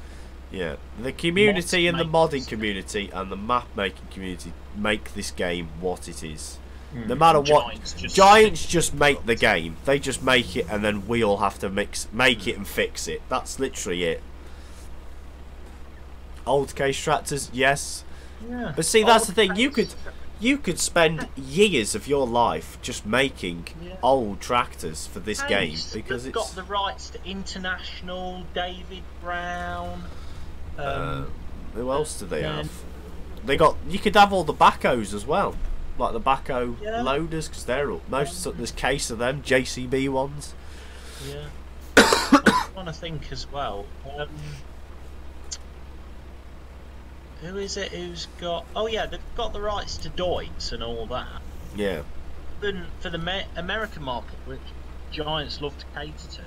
Yeah, the community and the Mods modding make community and the map making community make this game what it is. Hmm. No matter what, Giants Giants just make the game. They just make it, and then we all have to make it and fix it. That's literally it. Old case tractors, yes. Yeah. But see, that's the Old thing. case- You could spend years of your life just making Yeah. old tractors for this game Case, because they've it's. got the rights to International, David Brown. Who else do they then- have? They got. You could have all the backhoes as well, like the backhoe Yeah. loaders, because they're all, most. There's case of them JCB ones. Yeah. I'm trying to think as well. Who is it who's got... Oh yeah, they've got the rights to Deutz and all that. Yeah. Then for the American market, which Giants love to cater to,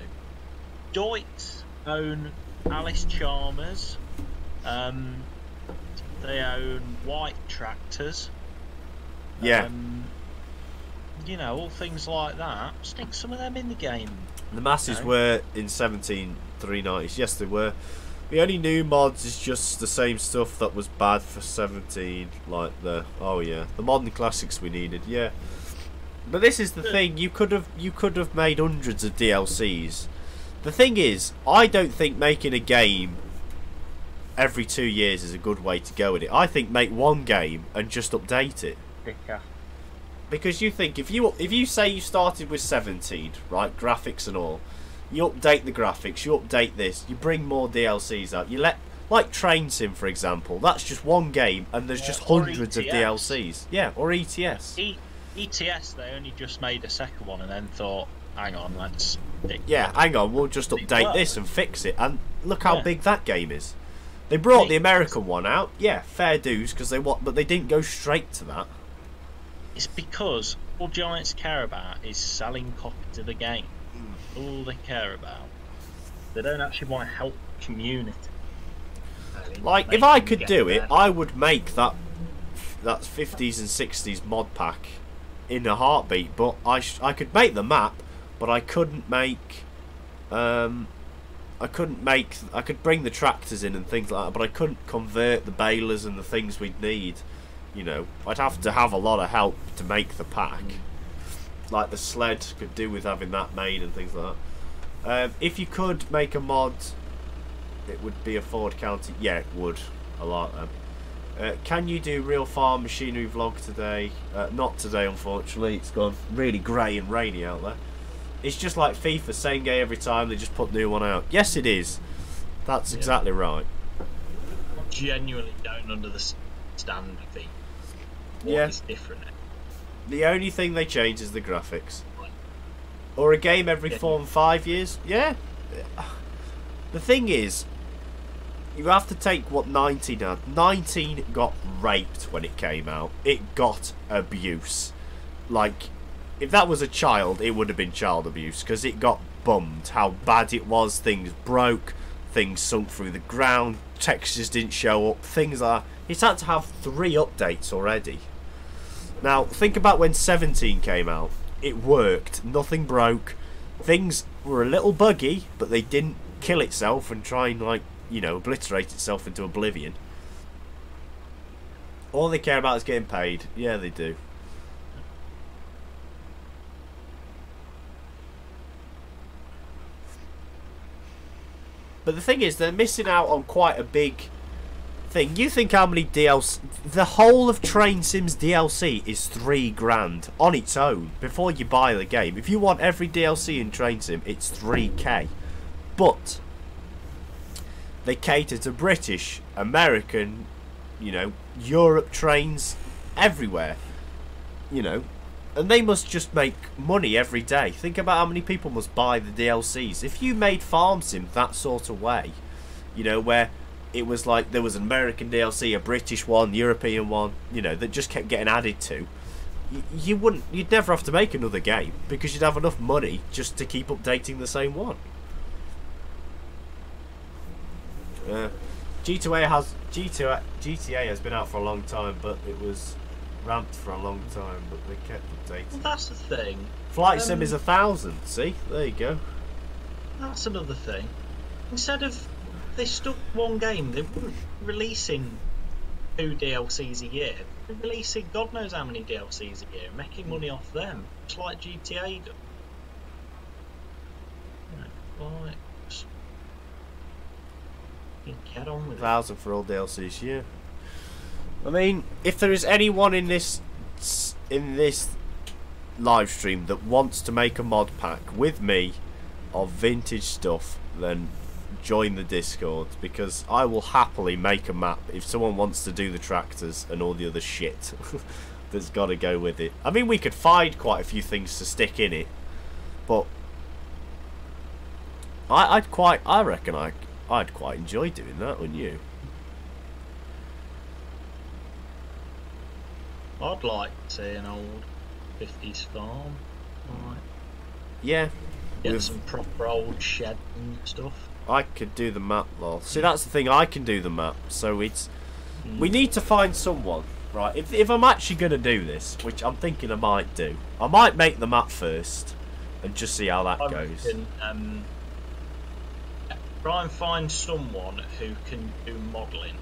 Deutz own Alice Chalmers. They own White Tractors. Yeah. You know, all things like that. Stick some of them in the game. The masses No. were in 17 390s. Yes, they were. The only new mods is just the same stuff that was bad for 17, like the modern classics we needed. Yeah, but this is the thing. You could have made hundreds of DLCs. The thing is, I don't think making a game every 2 years is a good way to go with it. I think make one game and just update it. Because you think if you say you started with 17, right, graphics and all, you update the graphics, you update this, you bring more DLCs out, you let, like Train Sim for example, that's just one game and there's just or hundreds of ETS. DLCs. Yeah, or ETS. ETS, they only just made a second one and then thought, hang on, let's pick Yeah, one. hang on, we'll just update Well. this and fix it, and look how Yeah. big that game is. They brought the It- American one out, yeah, fair dues, because but they didn't go straight to that. It's because all Giants care about is selling copies of the game. All they care about. They don't actually want to help the community. Like, if I could do it, I would make that 50s and 60s mod pack in a heartbeat. But I could make the map, but I couldn't make. I could bring the tractors in and things like that, but I couldn't convert the balers and the things we'd need. You know, I'd have to have a lot of help to make the pack. Like the sled could do with having that made and things like that. If you could make a mod, it would be a Ford County. Yeah, it would. I like them. Can you do real farm machinery vlog today? Not today, unfortunately. It's gone really grey and rainy out there. It's just like FIFA, same game every time. They just put new one out. Yes, it is. That's exactly right. I genuinely don't understand the what Yeah. is different. The only thing they change is the graphics. Or a game every 4 and 5 years. Yeah. The thing is, you have to take what 19 had. 19 got raped when it came out. It got abuse. Like, if that was a child, it would have been child abuse, because it got bummed how bad it was. Things broke, things sunk through the ground, textures didn't show up, things like that. It's had to have 3 updates already. Now, think about when 17 came out. It worked, nothing broke, things were a little buggy, but they didn't kill itself and try and, like, you know, obliterate itself into oblivion. All they care about is getting paid. Yeah, they do. But the thing is, they're missing out on quite a big thing. You think how many DLC... The whole of Train Sim's DLC is $3,000 on its own before you buy the game. If you want every DLC in Train Sim, it's $3K. But they cater to British, American, you know, Europe trains everywhere. You know, and they must just make money every day. Think about how many people must buy the DLCs. If you made Farm Sim that sort of way, you know, where it was like there was an American DLC, a British one, European one, you know, that just kept getting added to. You'd never have to make another game because you'd have enough money just to keep updating the same one. GTA has been out for a long time, but it was ramped for a long time, but they kept updating. Well, that's the thing. Flight Sim is 1,000. See, there you go. That's another thing. Instead of they stuck one game, they weren't releasing 2 DLCs a year. They're releasing God knows how many DLCs a year, making money off them, just like GTA do. Right, get on with 1,000 for all DLCs, yeah. I mean, if there is anyone in this live stream that wants to make a mod pack with me of vintage stuff, then join the Discord, because I will happily make a map if someone wants to do the tractors and all the other shit that's got to go with it. I mean, we could find quite a few things to stick in it, but I reckon I'd quite enjoy doing that, wouldn't you? I'd like to see an old 50s farm. Right. Yeah. Get some proper old shed and stuff. I could do the map, lol. See, that's the thing, I can do the map, so it's... We need to find someone, right? If I'm actually going to do this, which I'm thinking I might do, I might make the map first and just see how that goes. Reckon, try and find someone who can do modelling,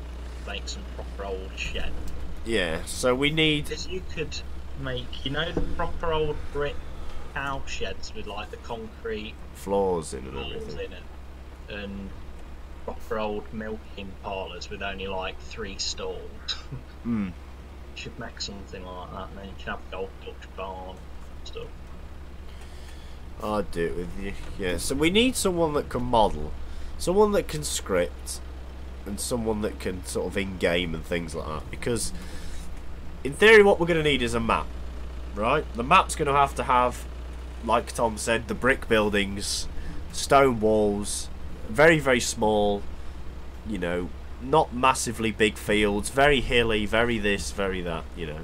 make some proper old shed. Yeah, so we need... Because you could make, you know, the proper old brick cow sheds with like the concrete floors in and walls everything. in it, and proper old milking parlours with only like 3 stalls. Mm. Should make something like that, and then you can have the old Dutch barn and stuff. I'd do it with you. Yeah, so we need someone that can model, someone that can script, and someone that can sort of in-game and things like that. Because, in theory, what we're going to need is a map, right? The map's going to have, like Tom said, the brick buildings, stone walls, very, very small, you know, not massively big fields, very hilly, very this, very that, you know.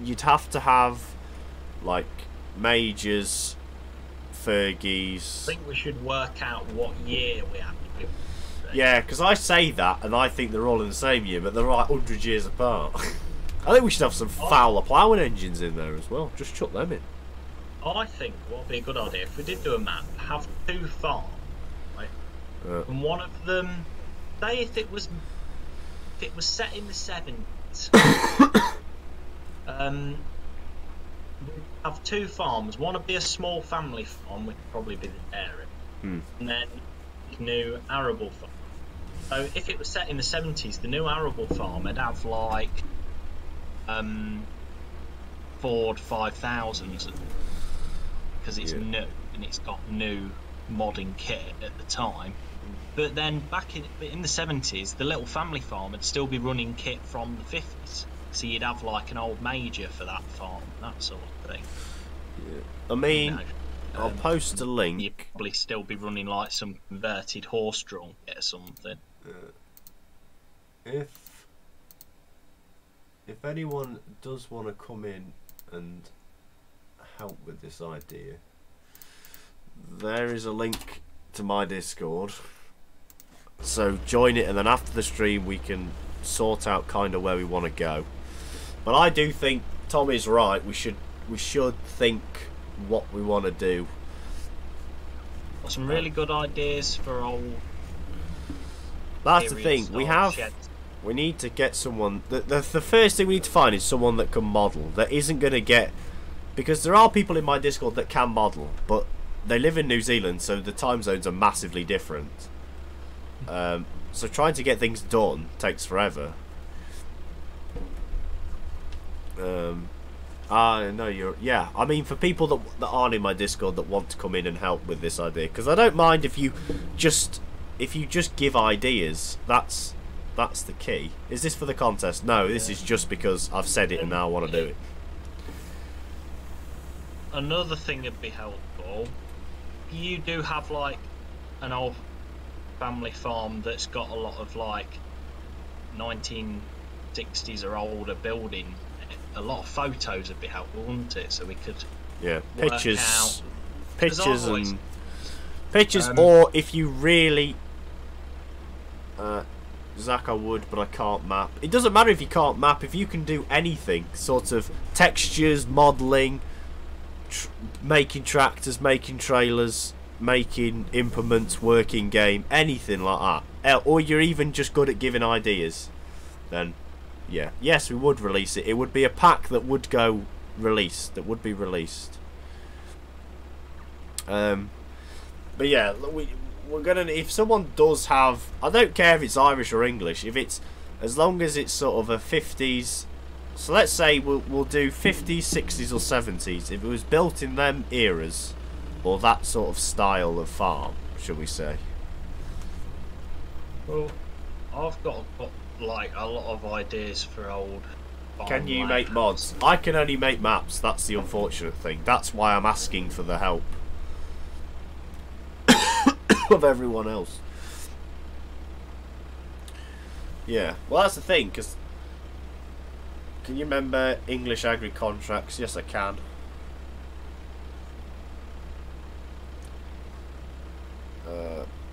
You'd have to have, like, majors, Fergies. I think we should work out what year we have to do. Yeah, because I say that, and I think they're all in the same year, but they're like 100 years apart. I think we should have some Fowler ploughing engines in there as well. Just chuck them in. I think what would be a good idea, if we did do a map, have 2 farms, right? And one of them, say if it was set in the 70s, we'd have 2 farms. One would be a small family farm, which would probably be the area, and then a new arable farm. So if it was set in the 70s, the new arable farm would have like Ford 5000s, because it's new and it's got new modding kit at the time. But then back in the 70s, the little family farm would still be running kit from the 50s. So you'd have like an old major for that farm, that sort of thing. Yeah. I mean, You know, I'll post a link. You'd probably still be running like some converted horse-drawn kit or something. If anyone does want to come in and help with this idea, there is a link to my Discord, so join it, and then after the stream we can sort out kind of where we want to go. But I do think Tom is right, we should think what we want to do. Got some really good ideas for old. That's the thing, we need to get someone, the first thing we need to find is someone that can model, that isn't going to get, because there are people in my Discord that can model, but they live in New Zealand, so the time zones are massively different. So trying to get things done takes forever. I mean, for people that aren't in my Discord that want to come in and help with this idea, because I don't mind if you just give ideas. That's the key. Is this for the contest? No, this is just because I've said it and now I want to do it. Another thing that'd be helpful you do have like an old family farm that's got a lot of like 1960s or older building, a lot of photos would be helpful, wouldn't it? So we could pictures, always, pictures, or if you really, Zach, I would, but I can't map. It doesn't matter if you can't map. If you can do anything, sort of textures, modelling, making tractors, making trailers, making implements, working game, anything like that, or you're even just good at giving ideas, then yeah, yes, we would release it. It would be a pack that would go released, that would be released. But yeah, we're gonna, if someone does have, I don't care if it's Irish or English, if it's, as long as it's sort of a 50s, so let's say we'll do 50s, 60s or 70s, if it was built in them eras, or that sort of style of farm, shall we say. Well, I've got like a lot of ideas for old farm. Can you make mods? I can only make maps, that's the unfortunate thing. That's why I'm asking for the help of everyone else. Yeah, well that's the thing, because can you remember English agri contracts? Yes, I can.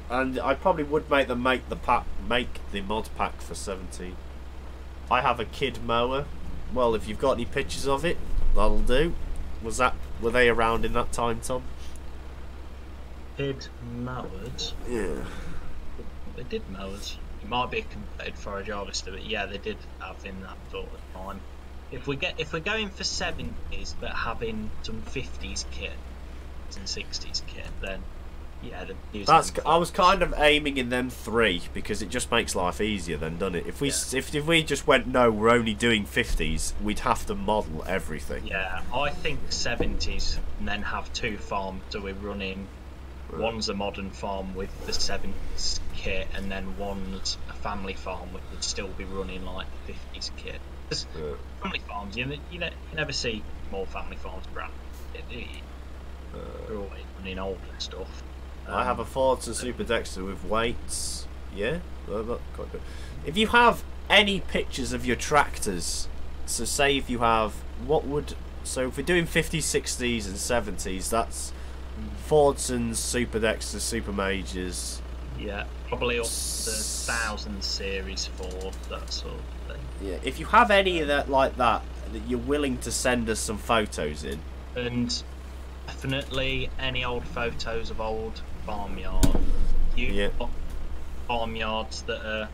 And I probably would make them make the mod pack for 17. I have a kid mower. Well, if you've got any pictures of it, that'll do. Were they around in that time, Tom? Kid mowers? Yeah. They did mowers. It might be a converted forage harvester, but yeah, they did have in that sort of time. If we're going for 70s but having some 50s kit and 60s kit, then yeah, I was kind of aiming in them three because it just makes life easier then, doesn't it? If we just went no, we're only doing 50s, we'd have to model everything. Yeah, I think 70s and then have two farms, so we're running. Right. One's a modern farm with the 70s kit, and then one's a family farm which would still be running like the 50s kit. Because family farms, you never see more family farms around, do you? They're always running older stuff. I have a Fordson Super Dexter with weights. Yeah, quite good. If you have any pictures of your tractors, so say if you have, so if we're doing 50s, 60s and 70s, that's Fordson's, Super Dexters, Super Majors. Yeah, probably up to 1000 series for that sort of thing. Yeah, if you have any of that like that you're willing to send us some photos in. And definitely any old photos of old farmyard. You've got farmyards that are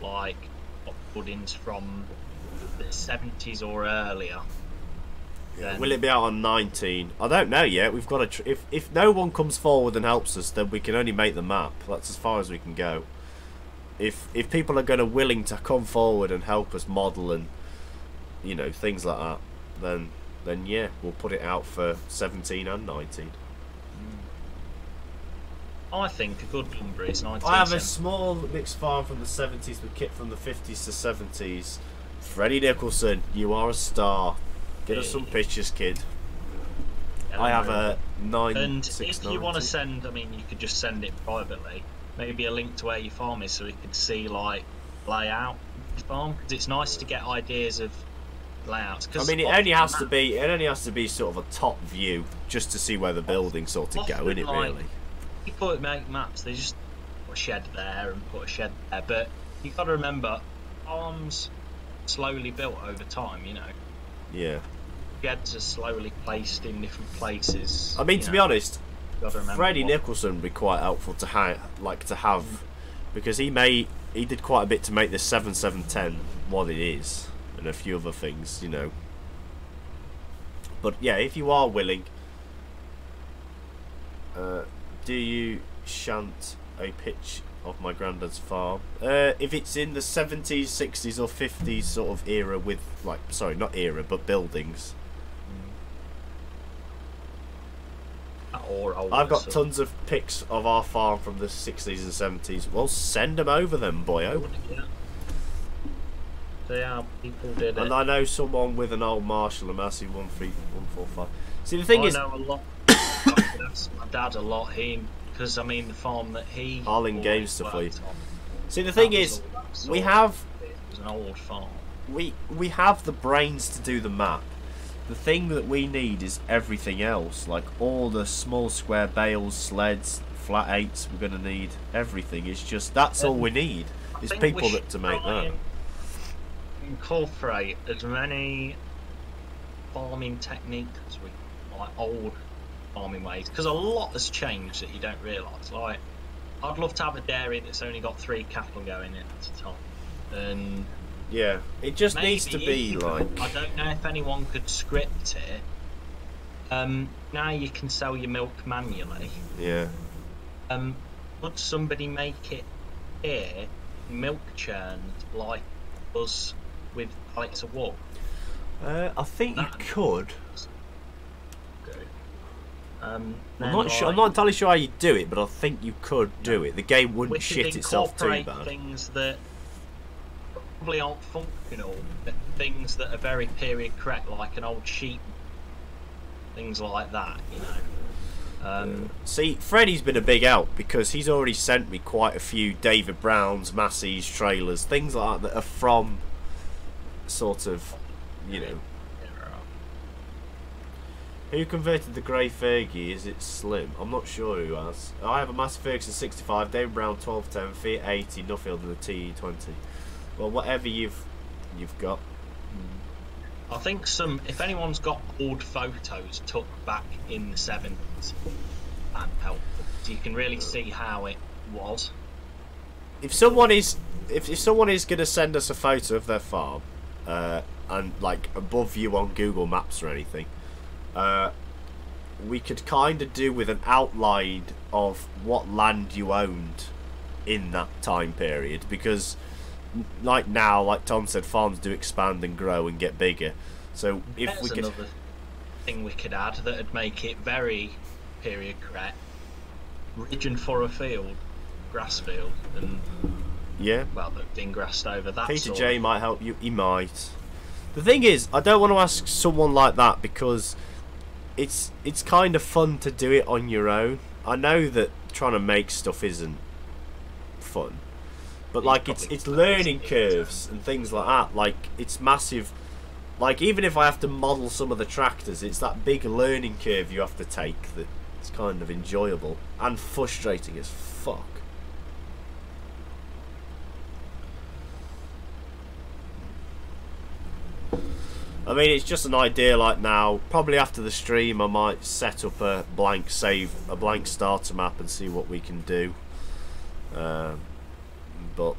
like puddings from the 70s or earlier. Yeah. Will it be out on 19? I don't know yet. We've got to. If no one comes forward and helps us, then we can only make the map. That's as far as we can go. If people are willing to come forward and help us model and things like that, then yeah, we'll put it out for 17 and 19. I think a good number is 19. I have a small mixed farm from the 70s with kit from the 50s to 70s. Freddie Nicholson, you are a star. Get us some pictures, kid. Yeah, I have a 9. And if you want to send, you could just send it privately. Maybe a link to where your farm is, so we could see like layout of the farm. Because it's nice to get ideas of layouts. It only has to be sort of a top view, just to see where the buildings sort of go, isn't it? Really. People that make maps, they just put a shed there and put a shed there, but you've got to remember, farms slowly built over time. Yeah. Sheds are slowly placed in different places. To be honest, Freddie Nicholson would be quite helpful to have, because he did quite a bit to make this 7710 what it is, and a few other things, But yeah, if you are willing, do you shunt a pitch of my granddad's farm? If it's in the 70s, 60s or 50s sort of era with, not era, but buildings. I've got tons of pics of our farm from the 60s and 70s. Well, send them over then, boyo. Yeah, people did it. And I know someone with an old Marshall, a massive 13145. See, the thing is... I know a lot That's my dad a lot. Because I mean, the farm that he. I'll in-game always stuff for you. worked on, See, the thing that was is, all that sort we of- have It was an old farm. we have the brains to do the map. The thing that we need is everything else, like all the small square bales, sleds, flat eights. We're gonna need everything. It's just that's all we need. Is think people we that should to make try that. and incorporate as many farming techniques as we like old farming ways, because a lot has changed that you don't realise. Like, I'd love to have a dairy that's only got 3 cattle going in at a time, and Yeah, it just needs to maybe be even- like. I don't know if anyone could script it. Now you can sell your milk manually. Yeah. Would somebody make it here milk churned like us with pallets of wool? I think you That- could. Good. I'm not sure. I'm not entirely sure how you do it, but I think you could do it. The game We wouldn't could shit itself too incorporate bad. things that probably aren't functional, but things that are very period correct, like an old sheep, things like that. You know. See, Freddie's been a big help because he's already sent me quite a few David Brown's, Massey's trailers, things like that are from sort of, you know. Who converted the grey Fergie? Is it Slim? I'm not sure who has. I have a Massey Ferguson 65, David Brown 1210, Fiat 80, Nuffield and a TE20. Well, whatever you've got. I think if anyone's got old photos took back in the 70s, that'd help. So you can really see how it was. If someone is going to send us a photo of their farm, and like above you on Google Maps or anything, we could kind of do with an outline of what land you owned in that time period, because like now, like Tom said, farms do expand and grow and get bigger. So if There's we could, another thing we could add that'd make it very period correct: region for a field, grass field, and yeah, well, that's been grassed over. That Peter sort J of- might help you. He might. The thing is, I don't want to ask someone like that because it's kind of fun to do it on your own. I know that trying to make stuff isn't fun, but like it's learning curves and things like that. Like it's massive. Like even if I have to model some of the tractors, it's that big learning curve you have to take that it's kind of enjoyable and frustrating as fuck. I mean, it's just an idea. Like now, probably after the stream, I might set up a blank starter map, and see what we can do. But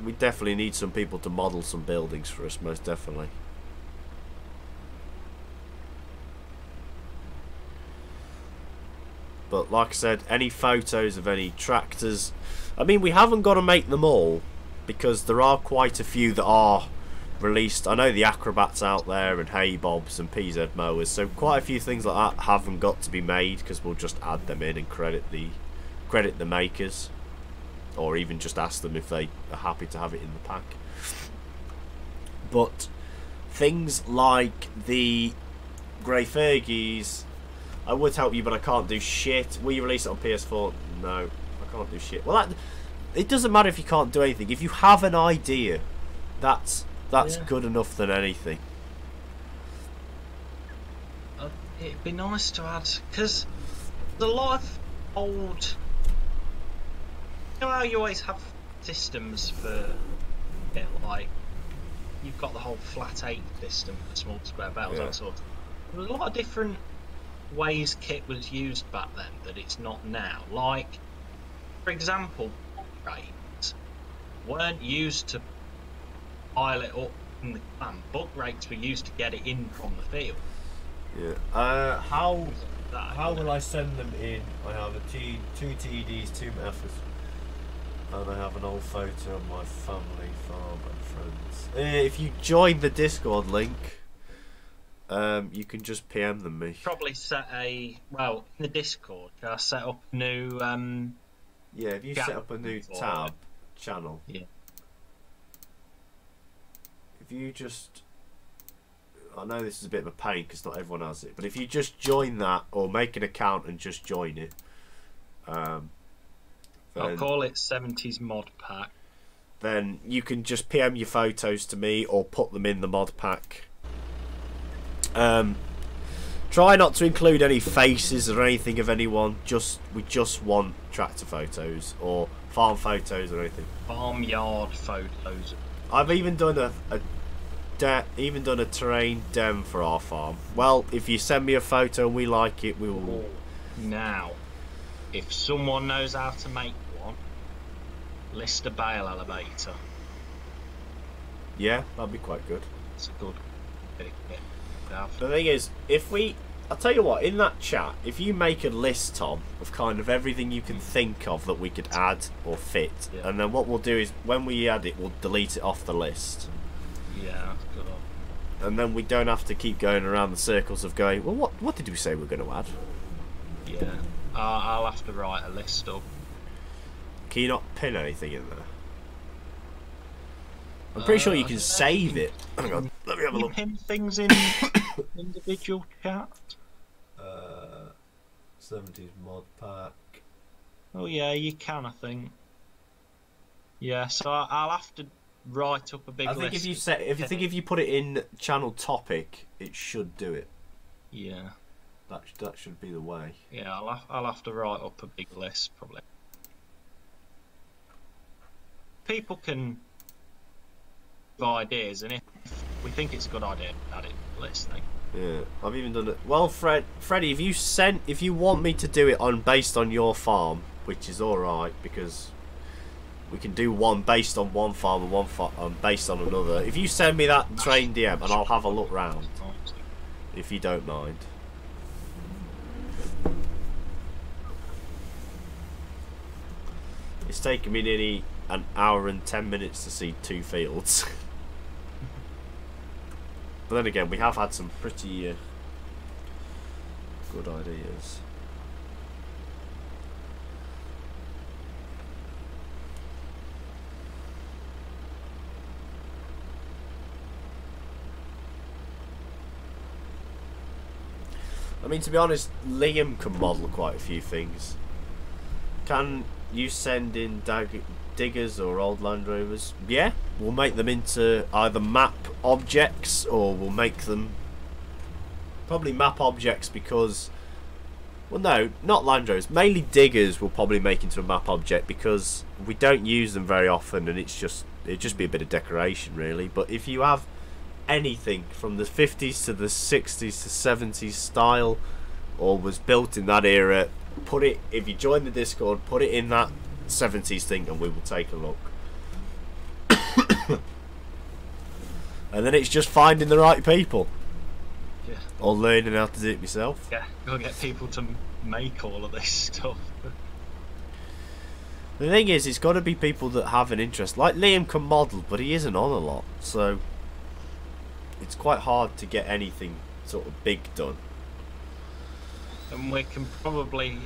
we definitely need some people to model some buildings for us, most definitely. But like I said, any photos of any tractors, I mean, we haven't got to make them all, because there are quite a few that are released. I know the Acrobats out there and Hay Bobs and PZ mowers, so quite a few things like that haven't got to be made, because we'll just add them in and credit the makers, or even just ask them if they are happy to have it in the pack. But things like the Grey Fergies, I would help you, but I can't do shit. Will you release it on PS4? No, I can't do shit. Well, it doesn't matter if you can't do anything. If you have an idea, that's good enough than anything. It'd be nice to add, because there's a lot of old. You know how you always have systems for it, like you've got the whole flat 8 system for small square bales, Yeah. that sort of. There's a lot of different ways kit was used back then that it's not now. Like, for example, bug rates weren't used to pile it up in the clan. Bug rates were used to get it in from the field. Yeah. How That, will I send them in? I have two TEDs, 2 methods, and I have an old photo of my family, farm, and friends. If you join the Discord link, you can just PM them me. probably set in the Discord. I set up a new Yeah, if you Yeah. set up a new tab channel. Yeah. If you just, I know this is a bit of a pain because not everyone has it, but if you just join that or make an account and just join it, I'll call it 70s mod pack. Then you can just PM your photos to me or put them in the mod pack. Try not to include any faces or anything of anyone. We just want tractor photos or farm photos or anything. Farmyard photos. I've even done a terrain dem for our farm. Well, if you send me a photo and we like it, we will. Now, if someone knows how to make one, list a bale elevator. Yeah, that'd be quite good. It's a good bit to have. The thing is, I'll tell you what, in that chat, if you make a list, Tom, of kind of everything you can think of that we could add or fit, yeah. And then what we'll do is, when we add it, we'll delete it off the list. Yeah, that's good. And then we don't have to keep going around the circles of going, well, what did we say we were going to add? Yeah, I'll have to write a list up. Can you not pin anything in there? I'm pretty sure you can save it. Hang on, let me have a look. Pin things in individual chat. 70s mod pack. Oh yeah, you can. I think. Yeah, so I'll have to write up a big list. I think if you put it in channel topic, it should do it. Yeah. That should be the way. Yeah, I'll have to write up a big list probably. People can give ideas, and if we think it's a good idea, add it to the list. Yeah, I've even done it. Well, Freddie, if you want me to do it based on your farm, which is all right because we can do one based on one farm and one based on another. If you send me that train DM, and I'll have a look round, if you don't mind. It's taken me nearly an hour and 10 minutes to see 2 fields. But then again, we have had some pretty good ideas. I mean, to be honest, Liam can model quite a few things. Can you send in diggers or old Land Rovers? Yeah, we'll make them into either map objects or we'll make them probably map objects because, well, no, not Land Rovers. Mainly diggers we'll probably make into a map object because we don't use them very often and it'd just be a bit of decoration really. But if you have anything from the 50s to the 60s to 70s style or was built in that era, put it, if you join the Discord, put it in that 70s thing and we will take a look. And then it's just finding the right people. Yeah. Or learning how to do it myself. Yeah, gotta get people to make all of this stuff. The thing is, it's got to be people that have an interest. Like Liam can model, but he isn't on a lot, so it's quite hard to get anything sort of big done. And we can probably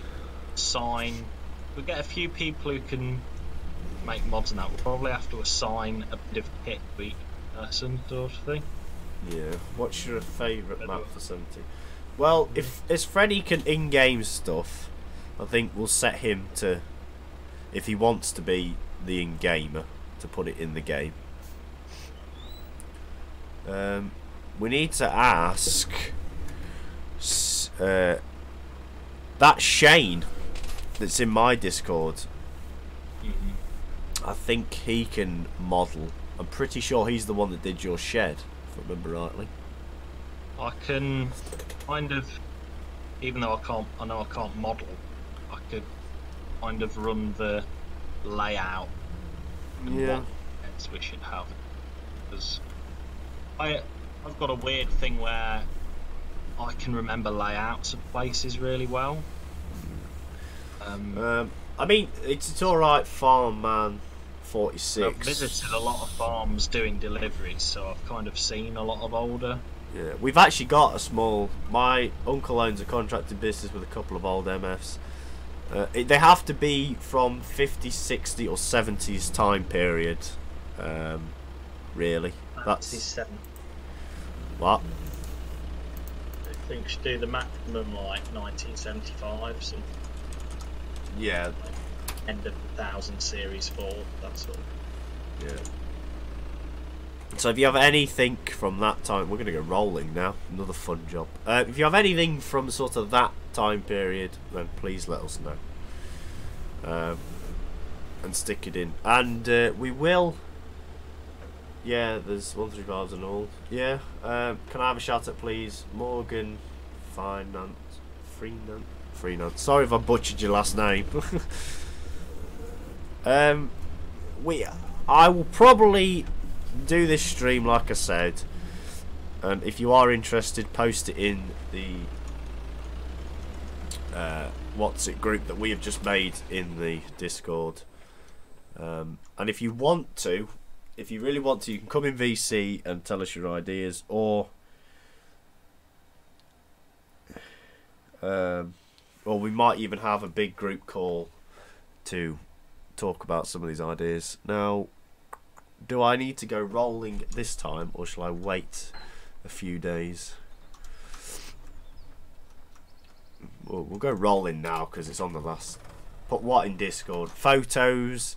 assign. We get a few people who can make mods and that. We'll probably have to assign a bit of kit to each person, sort of thing. Yeah. What's your favourite map for 70? Well, if Freddy can in-game stuff, I think we'll set him to, if he wants to be the in-gamer, to put it in the game. We need to ask that Shane that's in my Discord. I think he can model. I'm pretty sure he's the one that did your shed, if I remember rightly. I can kind of, even though I know I can't model, I could kind of run the layout and what heads we should have. Because I've got a weird thing where I can remember layouts of places really well. I mean, it's alright, Farm Man 46. I've visited a lot of farms doing deliveries, so I've kind of seen a lot of older. Yeah, we've actually got a small. My uncle owns a contracted business with a couple of old MFs. They have to be from 50s, 60s, or 70s time period. Really, that's Fs17. what? think we should do the maximum like 1975, so Yeah. end of the 1000 series 4, that sort of. Yeah. So if you have anything from that time, we're going to go rolling now. Another fun job. If you have anything from sort of that time period, then please let us know. And stick it in. And we will... Yeah, there's 135s and all. Yeah. Can I have a shout out, please? Morgan Freenant. Sorry if I butchered your last name. I will probably do this stream like I said, and if you are interested, post it in the group that we have just made in the Discord. And if you want to, if you really want to, you can come in VC and tell us your ideas, or we might even have a big group call to talk about some of these ideas. Now, do I need to go rolling this time, or shall I wait a few days? We'll go rolling now because it's on the last. Put what in Discord? Photos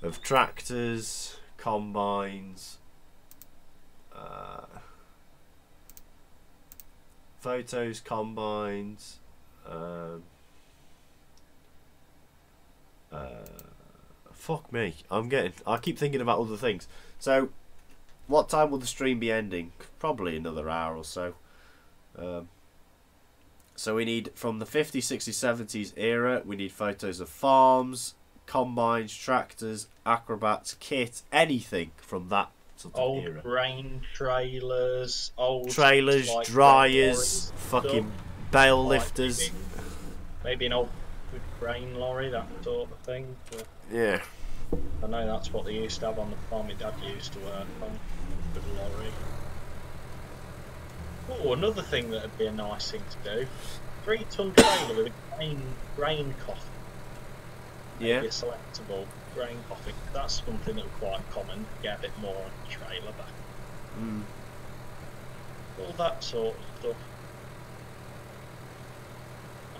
of tractors, combines, photos, combines, fuck me, I keep thinking about other things. So, what time will the stream be ending? Probably another hour or so. So we need, from the 50s, 60s, 70s era, we need photos of farms, combines, tractors, acrobats, kit, anything from that sort of era. Old grain trailers, like dryers, fucking bale lifters. Maybe an old grain lorry, that sort of thing. But yeah. I know that's what they used to have on the farm my dad used to work on, the lorry. Oh, another thing that would be a nice thing to do: 3-ton trailer with a grain coffin. Yeah. Maybe a selectable grain coffin. That's something that would quite common. Get a bit more on the trailer back. All that sort of stuff.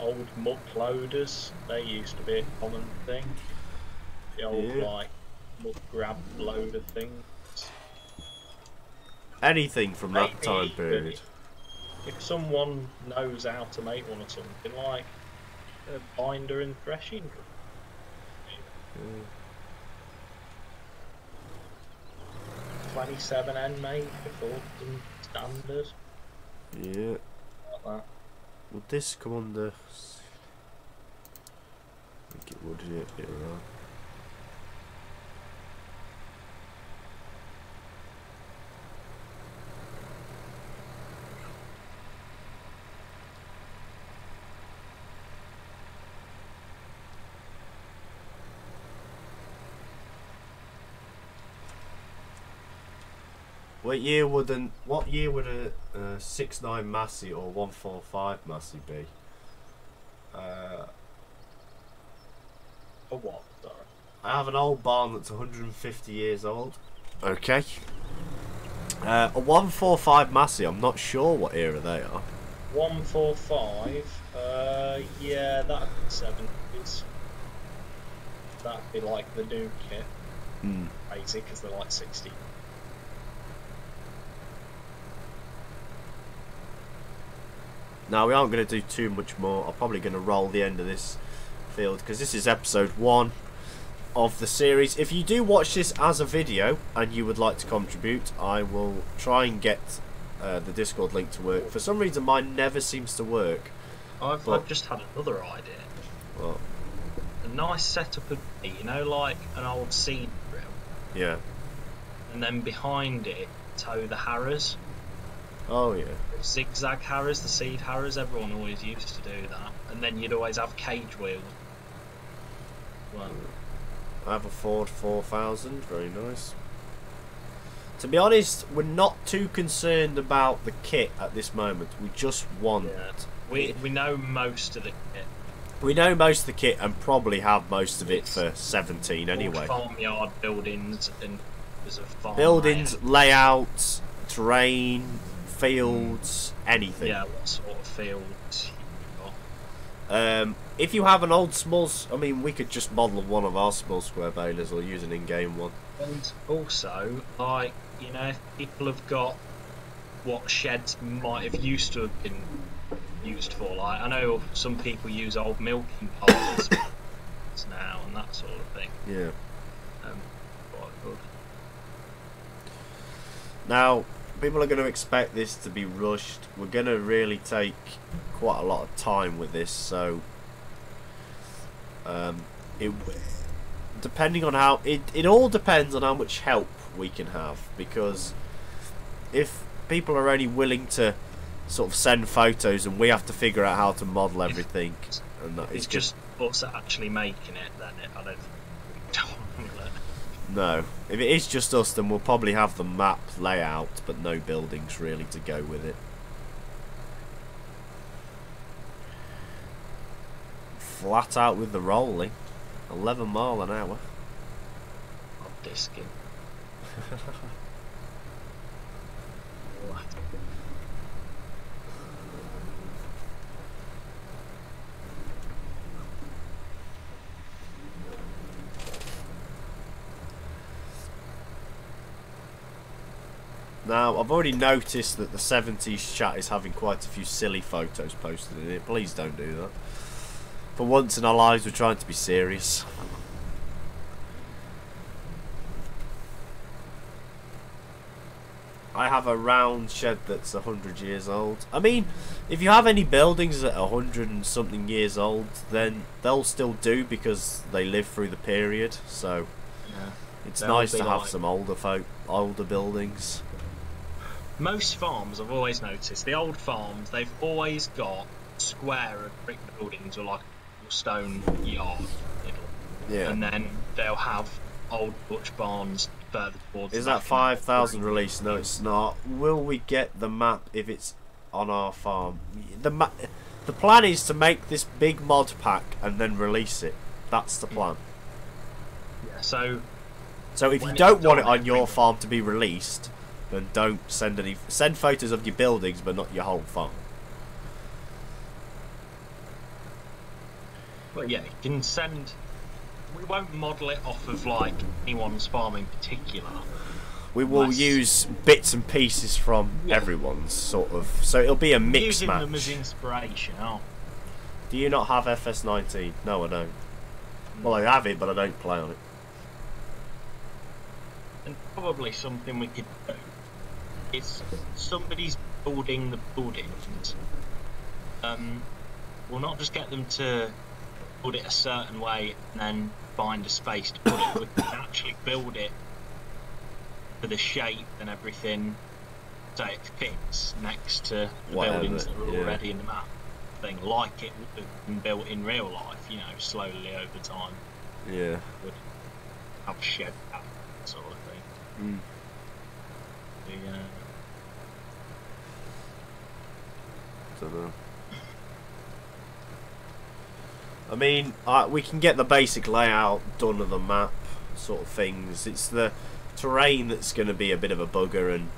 Old muck loaders, they used to be a common thing. The old like muck grab loader things. Anything from that time period. If someone knows how to make one or something, like a binder and threshing drum. 27N made before standard. Yeah. Like that. Would this come under? I think it would. Yeah, right. What year would a 6.9 Massey or 145 Massey be? For what? Sorry. I have an old barn that's 150 years old. Okay. A 145 Massey, I'm not sure what era they are. 145, yeah, that'd be 70s. That'd be like the new kit. Crazy, because they're like 60. Now, we aren't going to do too much more. I'm probably going to roll the end of this field because this is episode 1 of the series. If you do watch this as a video and you would like to contribute, I will try and get the Discord link to work. For some reason, mine never seems to work. I've just had another idea. What? A nice setup would be, you know, like an old seed drill. Yeah. And then behind it, tow the harrows. Oh, yeah. Zigzag harrows, the seed harrows, everyone always used to do that. And then you'd always have cage wheels. Well, I have a Ford 4000, very nice. To be honest, we're not too concerned about the kit at this moment. We just want... Yeah. We know most of the kit. We know most of the kit and probably have most of it for 17 anyway. Farmyard buildings and there's a farm buildings, layouts, terrain, fields, anything. Yeah, what sort of fields you got? If you have an old small, I mean, we could just model one of our small square balers or use an in-game one. And also, like, you know, if people have got what sheds might have used to have been used for, like, I know some people use old milking parlours now and that sort of thing. Yeah. Quite good. Now, people are going to expect this to be rushed. We're going to really take quite a lot of time with this, so depending on how it all depends on how much help we can have, because if people are only willing to sort of send photos and we have to figure out how to model everything, and that It's is just us actually making it, then I don't think we don't want it. no. If it is just us, then we'll probably have the map layout but no buildings really to go with it. Flat out with the rolling, 11 mile an hour. Not disking. Now, I've already noticed that the 70s chat is having quite a few silly photos posted in it. Please don't do that. For once in our lives, we're trying to be serious. I have a round shed that's 100 years old. I mean, if you have any buildings that are 100 and something years old, then they'll still do because they live through the period. So Yeah. it's They'll nice be to have like- some older buildings. Most farms, I've always noticed, the old farms, they've always got square of brick buildings or like a stone yard in the middle. Yeah. And then they'll have old butch barns further towards Is the that back. 5,000 release? No, it's not. Will we get the map if it's on our farm? The plan is to make this big mod pack and then release it. That's the plan. Yeah, so So if When you it's don't want it done, on your everything- farm to be released, then don't send any. Send photos of your buildings, but not your whole farm. well, yeah, you can send. We won't model it off of like anyone's farm in particular. We will Unless- use bits and pieces from Yeah. everyone's sort of. So it'll be a mix Using match. them as inspiration. Oh, Do you not have FS19? No, I don't. Well, I have it, but I don't play on it. and probably something we could do is somebody's building the buildings. We'll not just get them to put it a certain way and then find a space to put it. We can actually build it for the shape and everything, so it fits next to the Whatever, buildings that are yeah. already in the map. Thing like it would have been built in real life, you know, slowly over time. Yeah. Would have shed that sort of thing. Mm. Yeah. Don't know. I mean, we can get the basic layout done of the map, sort of things. It's the terrain that's going to be a bit of a bugger, and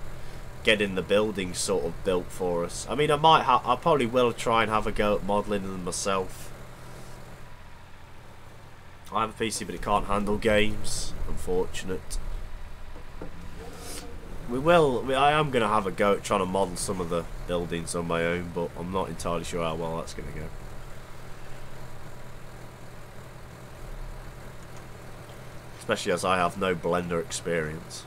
getting the buildings sort of built for us. I mean, I probably will try and have a go at modelling them myself. I have a PC, but it can't handle games. Unfortunate. I am going to have a go at trying to model some of the buildings on my own, but I'm not entirely sure how well that's going to go. Especially as I have no Blender experience.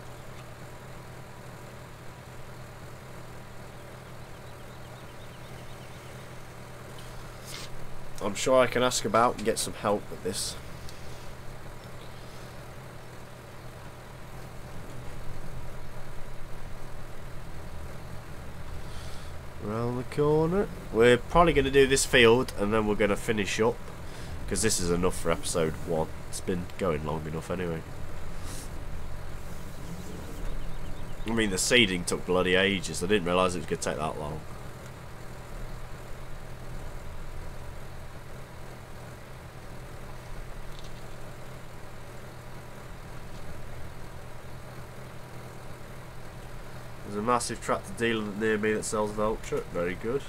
I'm sure I can ask about and get some help with this. Around the corner. We're probably going to do this field and then we're going to finish up, because this is enough for episode 1. It's been going long enough anyway. I mean, the seeding took bloody ages. I didn't realise it was going to take that long. There's a massive tractor dealer near me that sells Vulture. Very good.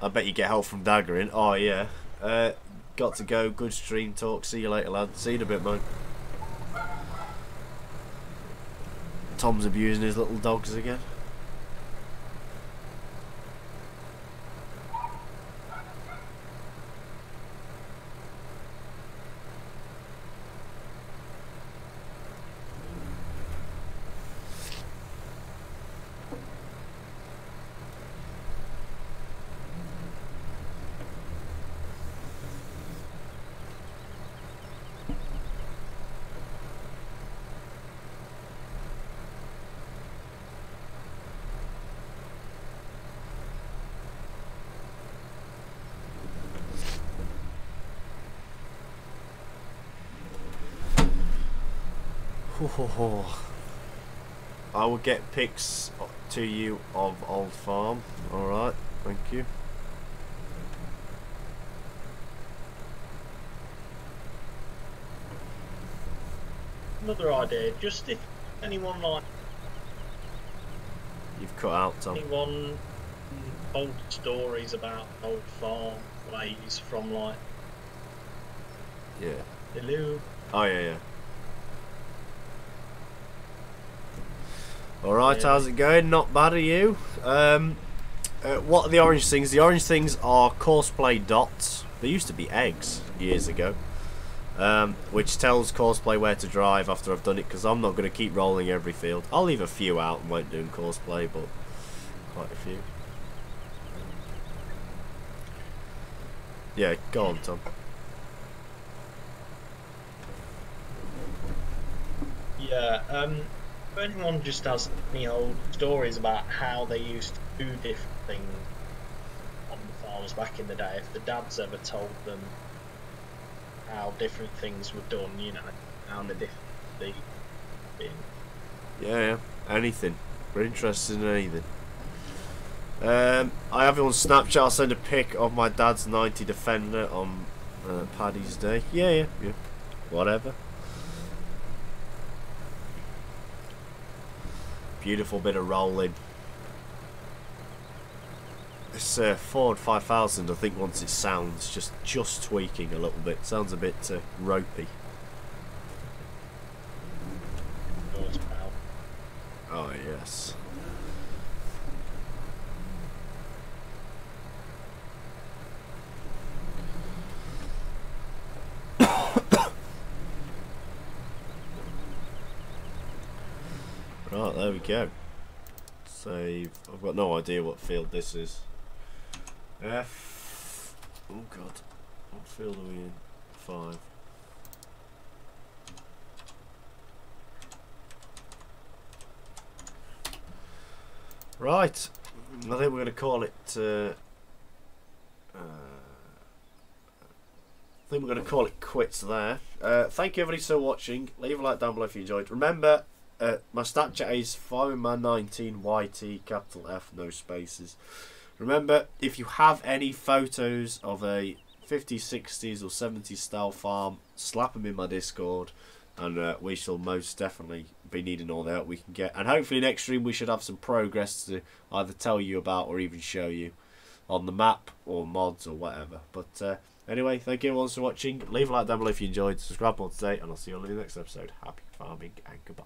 I bet you get help from daggering. Oh yeah. Got to go. Good stream talk. See you later, lad. See you in a bit, mate. Tom's abusing his little dogs again. I will get pics to you of Old Farm. Alright, thank you. Another idea, just if anyone like... You've cut out, Tom. Anyone old stories about Old Farm ways from like... Yeah. Hello? Oh yeah, yeah. Alright, how's it going? Not bad, are you? What are the orange things? The orange things are courseplay dots. They used to be eggs years ago. Which tells courseplay where to drive after I've done it, because I'm not going to keep rolling every field. I'll leave a few out and won't do courseplay, but quite a few. Yeah, go on, Tom. Yeah, if anyone just has any old stories about how they used to do different things on the farms back in the day, if the dads ever told them how different things were done, you know, how the different been. Yeah, anything. We're interested in anything. I have it on Snapchat. I'll send a pic of my dad's 90 Defender on Paddy's Day. Yeah. Whatever. Beautiful bit of rolling. This Ford 5000, I think once it sounds just tweaking a little bit. Sounds a bit ropey. Oh yes. Right, there we go. Save. I've got no idea what field this is. F. Oh god. What field are we in? 5. Right. I think we're going to call it. I think we're going to call it quits there. Thank you everybody for watching. Leave a like down below if you enjoyed. Remember, my Snapchat is fireman19YT, capital F, no spaces. Remember, if you have any photos of a 50s, 60s or 70s style farm, slap them in my Discord, and we shall most definitely be needing all the help we can get. And hopefully next stream we should have some progress to either tell you about or even show you on the map or mods or whatever. But anyway, thank you everyone for watching. Leave a like down below if you enjoyed. Subscribe more today, and I'll see you all in the next episode. Happy farming and goodbye.